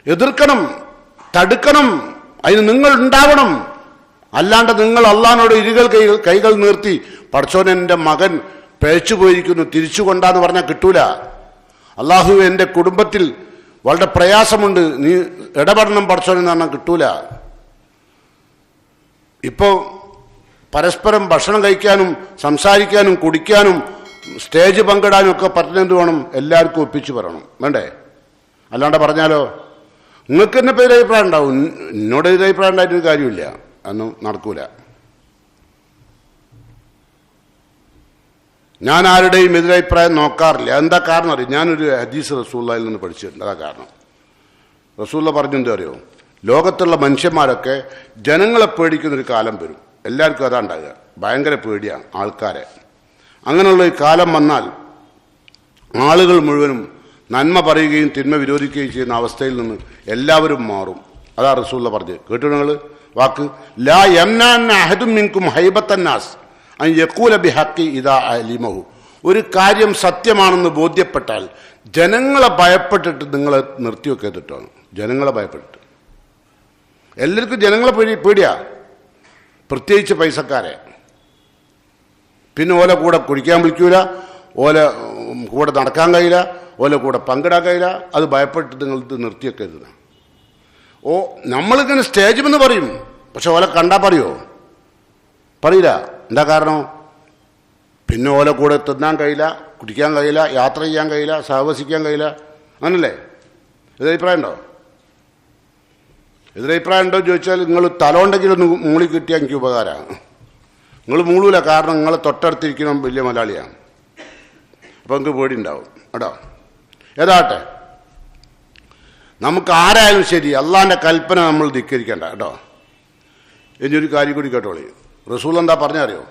എതിർക്കണം, തടുക്കണം. അതിന് നിങ്ങൾ ഉണ്ടാവണം. അല്ലാണ്ട് നിങ്ങൾ അള്ളാഹിനോട് കൈകൾ നീർത്തി പടച്ചോനെ എൻ്റെ മകൻ പിഴച്ചു പോയിരിക്കുന്നു തിരിച്ചു കൊണ്ടാന്ന് പറഞ്ഞാൽ കിട്ടൂല. അള്ളാഹു എൻ്റെ കുടുംബത്തിൽ വളരെ പ്രയാസമുണ്ട്, നീ ഇടപെടണം പടച്ചോനെന്ന് പറഞ്ഞാൽ കിട്ടൂല. ഇപ്പോൾ പരസ്പരം ഭക്ഷണം കഴിക്കാനും സംസാരിക്കാനും കുടിക്കാനും സ്റ്റേജ് പങ്കിടാനും ഒക്കെ പറഞ്ഞെന്ത് വേണം? എല്ലാവർക്കും ഒപ്പിച്ച് പറയണം, വേണ്ടേ? അല്ലാണ്ട് പറഞ്ഞാലോ നിങ്ങൾക്ക് തന്നെ ഇപ്പോൾ എതിരഭിപ്രായം ഉണ്ടാവും. എന്നോട് എതിരഭിപ്രായം ഉണ്ടായിട്ടൊരു കാര്യമില്ല, അതൊന്നും നടക്കൂല. ഞാൻ ആരുടെയും എതിരഭിപ്രായം നോക്കാറില്ല. എന്താ കാരണം അറിയാം? ഞാനൊരു ഹദീസ് റസൂലുള്ളാഹിൽ നിന്ന് പഠിച്ചിട്ടുണ്ട്. അതാ കാരണം. റസൂലുള്ള പറഞ്ഞെന്താ അറിയോ? ലോകത്തുള്ള മനുഷ്യന്മാരൊക്കെ ജനങ്ങളെ പേടിക്കുന്നൊരു കാലം വരും. എല്ലാവർക്കും അതാ ഉണ്ടാകുക, ഭയങ്കര പേടിയാണ് ആൾക്കാരെ. അങ്ങനെയുള്ള ഈ കാലം വന്നാൽ ആളുകൾ മുഴുവനും നന്മ പറയുകയും തിന്മ വിരോധിക്കുകയും ചെയ്യുന്ന അവസ്ഥയിൽ നിന്ന് എല്ലാവരും മാറും. അതാ റസൂലുള്ള പറഞ്ഞത്. കേട്ടു നിങ്ങൾ വാക്ക്? ലാ യംനഅന്ന അഹദും മിൻകും ഹൈബത്തന്നാസ് അൻ യഖൂല ബിഹഖി ഇദാ അലിമഹു. ഒരു കാര്യം സത്യമാണെന്ന് ബോധ്യപ്പെട്ടാൽ ജനങ്ങളെ ഭയപ്പെട്ടിട്ട് നിങ്ങൾ നിർത്തിവെക്കെ തെറ്റാണ്. ജനങ്ങളെ ഭയപ്പെട്ടിട്ട്. എല്ലാവർക്കും ജനങ്ങളെ പേടിയാ, പ്രത്യേകിച്ച് പൈസക്കാരെ. പിന്നെ ഓല കൂടെ കുടിക്കാൻ വിളിക്കൂല, ഓല കൂടെ നടക്കാൻ കഴിയില്ല, ഓല കൂടെ പങ്കിടാൻ കഴിയില്ല. അത് ഭയപ്പെട്ടിട്ട് നിങ്ങൾ നിർത്തിവെക്കരുത്. ഓ നമ്മളിങ്ങനെ സ്റ്റേജിമെന്ന് പറയും, പക്ഷെ ഓല കണ്ടാ പറയുമോ? പറയില്ല. എന്താ കാരണം? പിന്നെ ഓല കൂടെ തിന്നാൻ കഴിയില്ല, കുടിക്കാൻ കഴിയില്ല, യാത്ര ചെയ്യാൻ കഴിയില്ല, സഹവസിക്കാൻ കഴിയില്ല. അങ്ങനല്ലേ? എതിരഭിപ്രായം ഉണ്ടോ? എതിരഭിപ്രായം ഉണ്ടോ ചോദിച്ചാൽ നിങ്ങൾ തലോണ്ടെങ്കിലും ഒന്ന് മൂളി കിട്ടിയാൽ എനിക്ക് ഉപകാരമാണ്. നിങ്ങൾ മൂളൂല, കാരണം നിങ്ങളെ തൊട്ടടുത്തിരിക്കണം വലിയ മലയാളിയാണ്. അപ്പോൾ നിങ്ങൾക്ക് പേടി ഉണ്ടാവും കേട്ടോ. ഏതാട്ടെ, നമുക്ക് ആരായാലും ശരി അള്ളാൻ്റെ കൽപ്പന നമ്മൾ ധിക്കരിക്കണ്ട കേട്ടോ. ഇനിയൊരു കാര്യം കൂടി കേട്ടോളി. റസൂൽ എന്താ പറഞ്ഞറിയോ?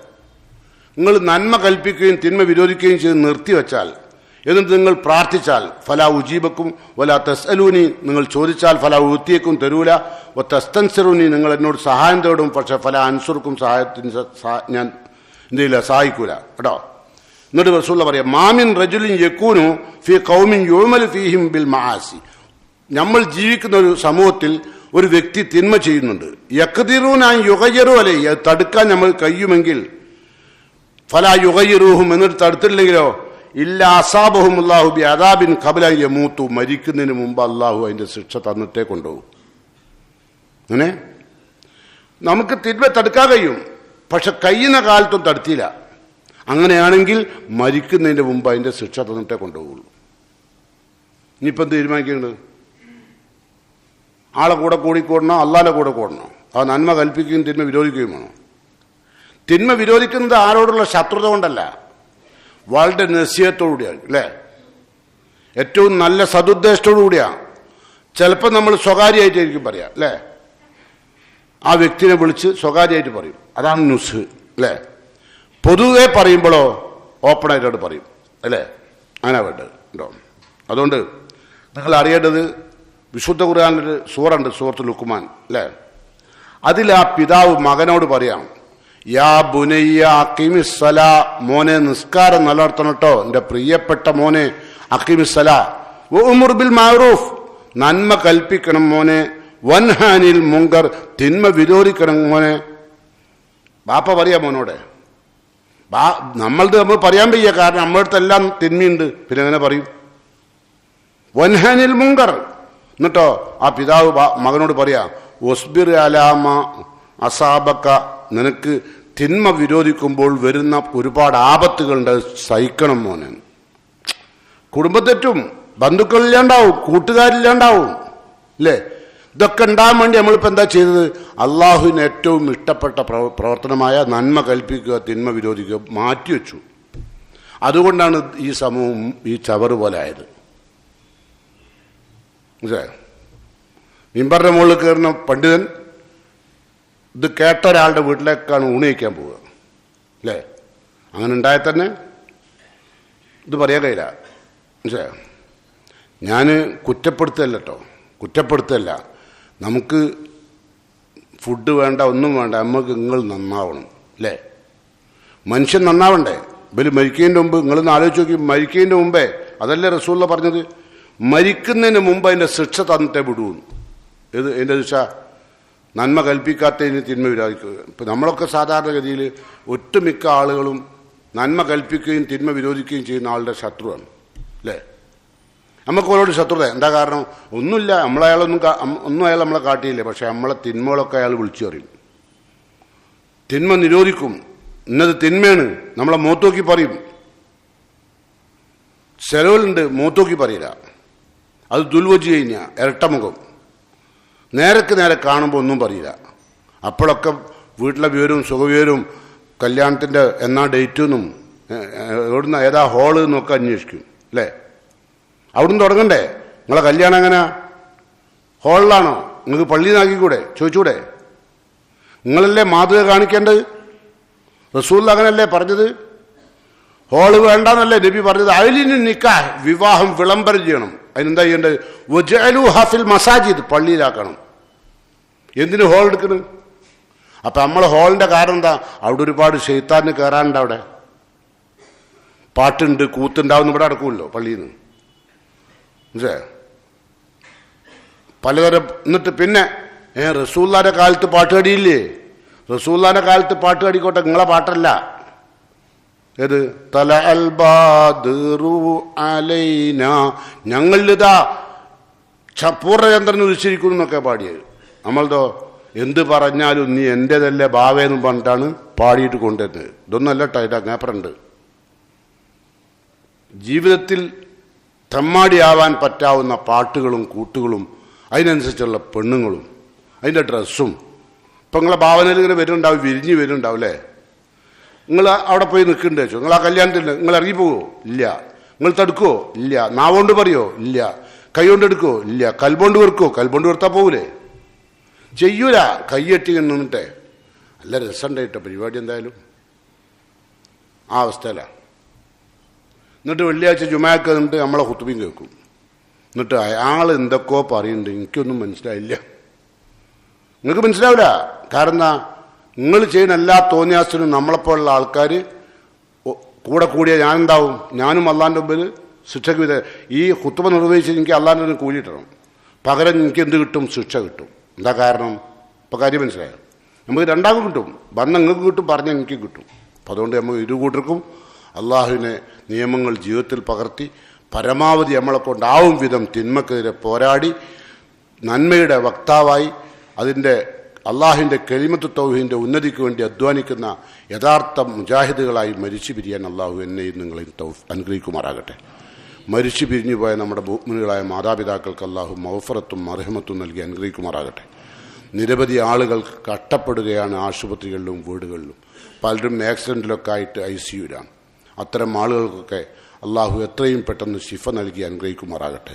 നിങ്ങൾ നന്മ കൽപ്പിക്കുകയും തിന്മ വിരോധിക്കുകയും ചെയ്ത് നിർത്തിവെച്ചാൽ, എന്നിട്ട് നിങ്ങൾ പ്രാർത്ഥിച്ചാൽ ഫലാ ഉജീബക്കും വലാ തസ്അലൂനി, നിങ്ങൾ ചോദിച്ചാൽ ഫലാ ഊത്തിയക്കും തരൂല, വ തസ്തൻസിറൂനി, നിങ്ങൾ എന്നോട് സഹായം തേടും, പക്ഷെ ഫലാ അൻസുർക്കും സഹായത്തിന് ഞാൻ എന്തില്ല സഹായിക്കൂല കേട്ടോ. എന്നിട്ട് റസൂലുള്ള പറയാം, മാമിൻ റജുലിൻ യകൂനു ഫീ ഖൗമിൻ യുഅമലു ഫീഹിം ബിൽ മആസി. നമ്മൾ ജീവിക്കുന്ന ഒരു സമൂഹത്തിൽ ഒരു വ്യക്തി തിന്മ ചെയ്യുന്നുണ്ട്. യഖ്ദിറൂന അൻ യുഗയ്യിറു അലൈഹി, അത് തടുക്കാൻ നമ്മൾ കഴിയുമെങ്കിൽ ഫലാ യുഗയ്യിറൂഹും, എന്നിട്ട് തടുത്തില്ലെങ്കിലോ ഇല്ല അസാബഹുമുല്ലാഹു ബി അദാബിൻ ഖബ്ല അൻ യമൂതു, മരിക്കുന്നതിന് മുമ്പ് അള്ളാഹു അതിൻ്റെ ശിക്ഷ തന്നിട്ടേ കൊണ്ടുപോകും. അങ്ങനെ നമുക്ക് തിന്മ തടുക്കാൻ കഴിയും, പക്ഷെ കഴിയുന്ന കാലത്തും തടുത്തില്ല. അങ്ങനെയാണെങ്കിൽ മരിക്കുന്നതിൻ്റെ മുമ്പ് അതിൻ്റെ ശിക്ഷ തന്നിട്ടേ കൊണ്ടുപോകുള്ളൂ. ഇനിയിപ്പം തീരുമാനിക്കേണ്ടത് ആളെ കൂടെ കൂടിക്കൂടണോ അള്ളാൻ്റെ കൂടെ കൂടണോ? ആ നന്മ കൽപ്പിക്കുകയും തിന്മ വിരോധിക്കുകയും വേണോ? തിന്മ വിരോധിക്കുന്നത് ആരോടുള്ള ശത്രുത കൊണ്ടല്ല, വളരെ നസീഹത്തോടുകൂടിയാണ് അല്ലേ? ഏറ്റവും നല്ല സതുദ്ദേശത്തോടു കൂടിയാണ്. ചിലപ്പോൾ നമ്മൾ സ്വകാര്യമായിട്ടായിരിക്കും പറയാം അല്ലേ? ആ വ്യക്തിനെ വിളിച്ച് സ്വകാര്യമായിട്ട് പറയും, അതാണ് നുസ് അല്ലേ? പൊതുവെ പറയുമ്പോഴോ ഓപ്പണായിട്ടോട് പറയും അല്ലേ? അങ്ങനെ വേണ്ടത് കേട്ടോ. അതുകൊണ്ട് നിങ്ങൾ അറിയേണ്ടത്, വിശുദ്ധ ഖുർആനിലൊരു സൂറയുണ്ട്, സൂറത്തുൽ ലുഖ്മാൻ അല്ലേ? അതിൽ ആ പിതാവ് മകനോട് പറയാം, യാ ബുനയ്യ അഖീമിസ്സലാ, മോനെ നിസ്കാരം നിലനിർത്തണം കേട്ടോ, എൻ്റെ പ്രിയപ്പെട്ട മോനെ. അഖീമിസ്സലാ വഉമുർ ബിൽ മഅറൂഫ്, നന്മ കൽപ്പിക്കണം മോനെ. വൻഹാനിൽ മുങ്കർ, തിന്മ വിരോധിക്കണം മോനെ. ബാപ്പ പറയാ മോനോടെ. നമ്മൾ പറയാൻ വയ്യ, കാരണം നമ്മുടെ അടുത്തെല്ലാം തിന്മയുണ്ട്. പിന്നെ എങ്ങനെ പറയും? വൻഹാനിൽ മുങ്കർ. എന്നിട്ടോ ആ പിതാവ് മകനോട് പറയാ, ഒസ്ബിർ അലാമ അസാബക്ക, നിനക്ക് തിന്മ വിരോധിക്കുമ്പോൾ വരുന്ന ഒരുപാട് ആപത്തുകളുണ്ട്, സഹിക്കണം മോനെ. കുടുംബത്തെറ്റും, ബന്ധുക്കളില്ലാണ്ടാവും, കൂട്ടുകാരില്ലാണ്ടാവും അല്ലേ? ഇതൊക്കെ ഉണ്ടാകാൻ വേണ്ടി നമ്മളിപ്പോൾ എന്താ ചെയ്തത്? അള്ളാഹുവിന് ഏറ്റവും ഇഷ്ടപ്പെട്ട പ്രവർത്തനമായ നന്മ കൽപ്പിക്കുക തിന്മ വിരോധിക്കുക മാറ്റിവെച്ചു. അതുകൊണ്ടാണ് ഈ സമൂഹം ഈ ചവറ് പോലെ ആയത്. മനസ്സിലായോ? മിമ്പറിന്റെ മുകളിൽ കയറുന്ന പണ്ഡിതൻ ഇത് കേട്ട ഒരാളുടെ വീട്ടിലേക്കാണ് ഊണ് കഴിക്കാൻ പോവുക അല്ലേ? അങ്ങനെ ഉണ്ടായാൽ തന്നെ ഇത് പറയാൻ കഴിയില്ല. മനസ്സിലായോ? ഞാൻ കുറ്റപ്പെടുത്തല്ല കേട്ടോ, കുറ്റപ്പെടുത്തല്ല. നമുക്ക് ഫുഡ് വേണ്ട, ഒന്നും വേണ്ട, നമുക്ക് നിങ്ങൾ നന്നാവണം അല്ലേ? മനുഷ്യൻ നന്നാവണ്ടേ? ഇവര് മരിക്കുന്നതിൻ്റെ മുമ്പ് നിങ്ങളൊന്ന് ആലോചിച്ച് നോക്കി, മരിക്കുന്നതിൻ്റെ മുമ്പേ അതല്ലേ റസൂലുള്ള പറഞ്ഞത്? മരിക്കുന്നതിന് മുമ്പ് അതിൻ്റെ ശിക്ഷ തന്നിട്ടേ വിടുവെന്ന്. ഏത് അതിൻ്റെ ശിക്ഷ? നന്മ കൽപ്പിക്കാത്തതിന് തിന്മ വിരോധിക്കുക. ഇപ്പം നമ്മളൊക്കെ സാധാരണഗതിയിൽ ഒട്ടുമിക്ക ആളുകളും നന്മ കൽപ്പിക്കുകയും തിന്മ വിരോധിക്കുകയും ചെയ്യുന്ന ആളുടെ ശത്രുവാണ് അല്ലേ? നമുക്ക് ഓരോട് ശത്രുത. എന്താ കാരണം? ഒന്നുമില്ല, ഒന്നും അയാൾ നമ്മളെ കാട്ടിയില്ലേ, പക്ഷെ നമ്മളെ തിന്മകളൊക്കെ അയാൾ വിളിച്ചു പറയും. തിന്മ നിരോധിക്കും. ഇന്നത് തിന്മയാണ്, നമ്മളെ മൂത്തോക്കി പറയും. ചിലവുണ്ട് മൂത്തോക്കി പറയില്ല, അത് ദുൽവജ് കഴിഞ്ഞ ഇരട്ടമുഖം, നേരക്ക് നേരെ കാണുമ്പോൾ ഒന്നും പറയില്ല. അപ്പോഴൊക്കെ വീട്ടിലെ വിവരവും സുഖവിവരവും കല്യാണത്തിൻ്റെ എന്നാ ഡേറ്റ് എന്നും എവിടുന്ന ഏതാ ഹോള് എന്നൊക്കെ അന്വേഷിക്കും അല്ലേ? അവിടുന്ന് തുടങ്ങണ്ടേ? നിങ്ങളെ കല്യാണം എങ്ങനെ, ഹോളിലാണോ? നിങ്ങൾക്ക് പള്ളിയിൽ നിന്നാക്കിക്കൂടെ? ചോദിച്ചൂടെ? നിങ്ങളല്ലേ മാതൃക കാണിക്കേണ്ടത്? റസൂൽ അങ്ങനല്ലേ പറഞ്ഞത്? ഹോള് വേണ്ടെന്നല്ലേ നബി പറഞ്ഞത്? അയലിന് നിക്കാഹ്, വിവാഹം വിളംബരം ചെയ്യണം. അതിനെന്താ ചെയ്യേണ്ടത്? വജഅലു ഹഫിൽ മസാജിദ്, പള്ളിയിലാക്കണം. എന്തിന് ഹോൾ എടുക്കണം? അപ്പം നമ്മൾ ഹോളിൻ്റെ കാരണം എന്താ? അവിടെ ഒരുപാട് ശൈത്താന് കയറാനുണ്ട്. അവിടെ പാട്ടുണ്ട് കൂത്തുണ്ടാവുന്ന ഇവിടെ നടക്കുമല്ലോ പള്ളിയിൽ നിന്ന്, മനസ്സിലായോ? പലതരം. എന്നിട്ട് പിന്നെ റസൂലുള്ളാഹിന്റെ കാലത്ത് പാട്ടുകടിയില്ലേ? റസൂലുള്ളാഹിന്റെ കാലത്ത് പാട്ട് പാടിക്കോട്ടെ, നിങ്ങളെ പാട്ടല്ല. ഏത്? തല അൽ ബദ്റു അലൈന, ഞങ്ങളിതാ പൂർണ്ണചന്ദ്രൻ ഉദിച്ചിരിക്കുന്നു എന്നൊക്കെ പാടിയത്. നമ്മളതോ എന്ത് പറഞ്ഞാലും നീ എൻ്റെതല്ലേ ഭാവേന്ന് പറഞ്ഞിട്ടാണ് പാടിയിട്ട് കൊണ്ടുവരുന്നത്. ഇതൊന്നല്ല കേട്ടോ, അങ്ങേപ്പറുണ്ട്. ജീവിതത്തിൽ തെമ്മാടിയാവാൻ പറ്റാവുന്ന പാട്ടുകളും കൂട്ടുകളും അതിനനുസരിച്ചുള്ള പെണ്ണുങ്ങളും അതിൻ്റെ ഡ്രസ്സും. ഇപ്പം നിങ്ങളെ ഭാവനയിൽ ഇങ്ങനെ വരുന്നുണ്ടാവും, വിരിഞ്ഞ് വരുന്നുണ്ടാവും അല്ലേ? നിങ്ങൾ അവിടെ പോയി നിൽക്കുന്നുണ്ട് വെച്ചോ, നിങ്ങൾ ആ കല്യാണത്തിൽ നിങ്ങൾ ഇറങ്ങിപ്പോകുമോ? ഇല്ല. നിങ്ങൾ തടുക്കുമോ? ഇല്ല. നാവുകൊണ്ട് പറയുമോ? ഇല്ല. കൈ കൊണ്ട് എടുക്കുമോ? ഇല്ല. കൽബോണ്ട് വെറുക്കുമോ? കൽബോണ്ട് വെറുത്താൽ പോകൂലേ? ചെയ്യൂല. കൈയെട്ടി നിന്നിട്ടേ നല്ല രസമുണ്ടായിട്ടോ പരിപാടി. എന്തായാലും ആ അവസ്ഥയിലാണ്. എന്നിട്ട് വെള്ളിയാഴ്ച ജുമാക്ക് നിന്നിട്ട് നമ്മളെ ഖുത്ബയും കേൾക്കും. എന്നിട്ട് അയാൾ എന്തൊക്കെയോ പറയുന്നുണ്ട്, എനിക്കൊന്നും മനസ്സിലായില്ല. നിങ്ങൾക്ക് മനസ്സിലാവില്ല. കാരണം നിങ്ങൾ ചെയ്യുന്ന എല്ലാ തോന്നിയാസത്തിനും നമ്മളെപ്പോലുള്ള ആൾക്കാർ കൂടെ കൂടിയ ഞാനെന്താവും? ഞാനും അള്ളാൻ്റെ മുമ്പിൽ ശിക്ഷയ്ക്ക് ഈ ഖുത്ബ നിർവഹിച്ച് എനിക്ക് അള്ളാൻ്റെ മുമ്പിൽ കൂലി കിട്ടണം. പകരം എനിക്ക് എന്ത് കിട്ടും? ശിക്ഷ കിട്ടും. എന്താ കാരണം? ഇപ്പോൾ കാര്യം മനസ്സിലായോ? നമുക്ക് രണ്ടാൾക്കും കിട്ടും. വന്ന് നിങ്ങൾക്ക് കിട്ടും, പറഞ്ഞാൽ എനിക്ക് കിട്ടും. അപ്പം അതുകൊണ്ട് നമ്മൾ ഇരുകൂട്ടർക്കും അള്ളാഹുവിനെ നിയമങ്ങൾ ജീവിതത്തിൽ പകർത്തി പരമാവധി നമ്മളെ കൊണ്ടാവും വിധം തിന്മക്കെതിരെ പോരാടി നന്മയുടെ വക്താവായി അതിൻ്റെ അള്ളാഹുവിൻ്റെ കലിമത്ത് തൗഹീദിൻ്റെ ഉന്നതിക്ക് വേണ്ടി അധ്വാനിക്കുന്ന യഥാർത്ഥ മുജാഹിദുകളായി മരിച്ചു പിരിയാൻ അള്ളാഹു എന്നെയും നിങ്ങളെയും അനുഗ്രഹിക്കുമാറാകട്ടെ. മരിച്ചു പിരിഞ്ഞു പോയ നമ്മുടെ മുഅ്മിനുകളായ മാതാപിതാക്കൾക്ക് അള്ളാഹു മഗ്ഫിറത്തും മർഹമത്തും നൽകി അനുഗ്രഹിക്കുമാറാകട്ടെ. നിരവധി ആളുകൾ കഷ്ടപ്പെടുകയാണ് ആശുപത്രികളിലും വീടുകളിലും. പലരും ആക്സിഡൻറ്റിലൊക്കെ ആയിട്ട് ICUലാണ്. അത്തരം ആളുകൾക്കൊക്കെ അള്ളാഹു എത്രയും പെട്ടെന്ന് ശിഫ നൽകി അനുഗ്രഹിക്കുമാറാകട്ടെ.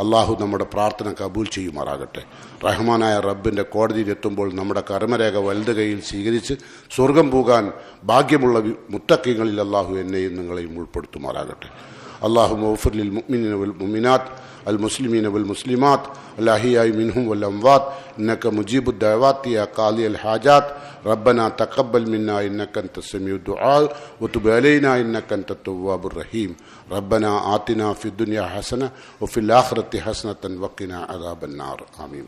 അള്ളാഹു നമ്മുടെ പ്രാർത്ഥന കബൂൽ ചെയ്യുമാറാകട്ടെ. റഹ്മാനായ റബ്ബിൻ്റെ കോടതിയിലെത്തുമ്പോൾ നമ്മുടെ കർമ്മരേഖ വലത് കൈയിൽ സ്വീകരിച്ച് സ്വർഗം പോകാൻ ഭാഗ്യമുള്ള മുത്തഖീങ്ങളിൽ അള്ളാഹു എന്നെയും നിങ്ങളെയും ഉൾപ്പെടുത്തുമാറാകട്ടെ. اللهم اغفر للمؤمنين والمؤمنات المسلمين والمسلمات الأحياء منهم والأموات إنك مجيب الدعوات يا قاضي الحاجات ربنا تقبل منا إنك أنت السميع الدعاء وتب علينا إنك أنت التواب الرحيم ربنا آتنا في الدنيا حسنة وفي الآخرة حسنة وقنا عذاب النار آمين.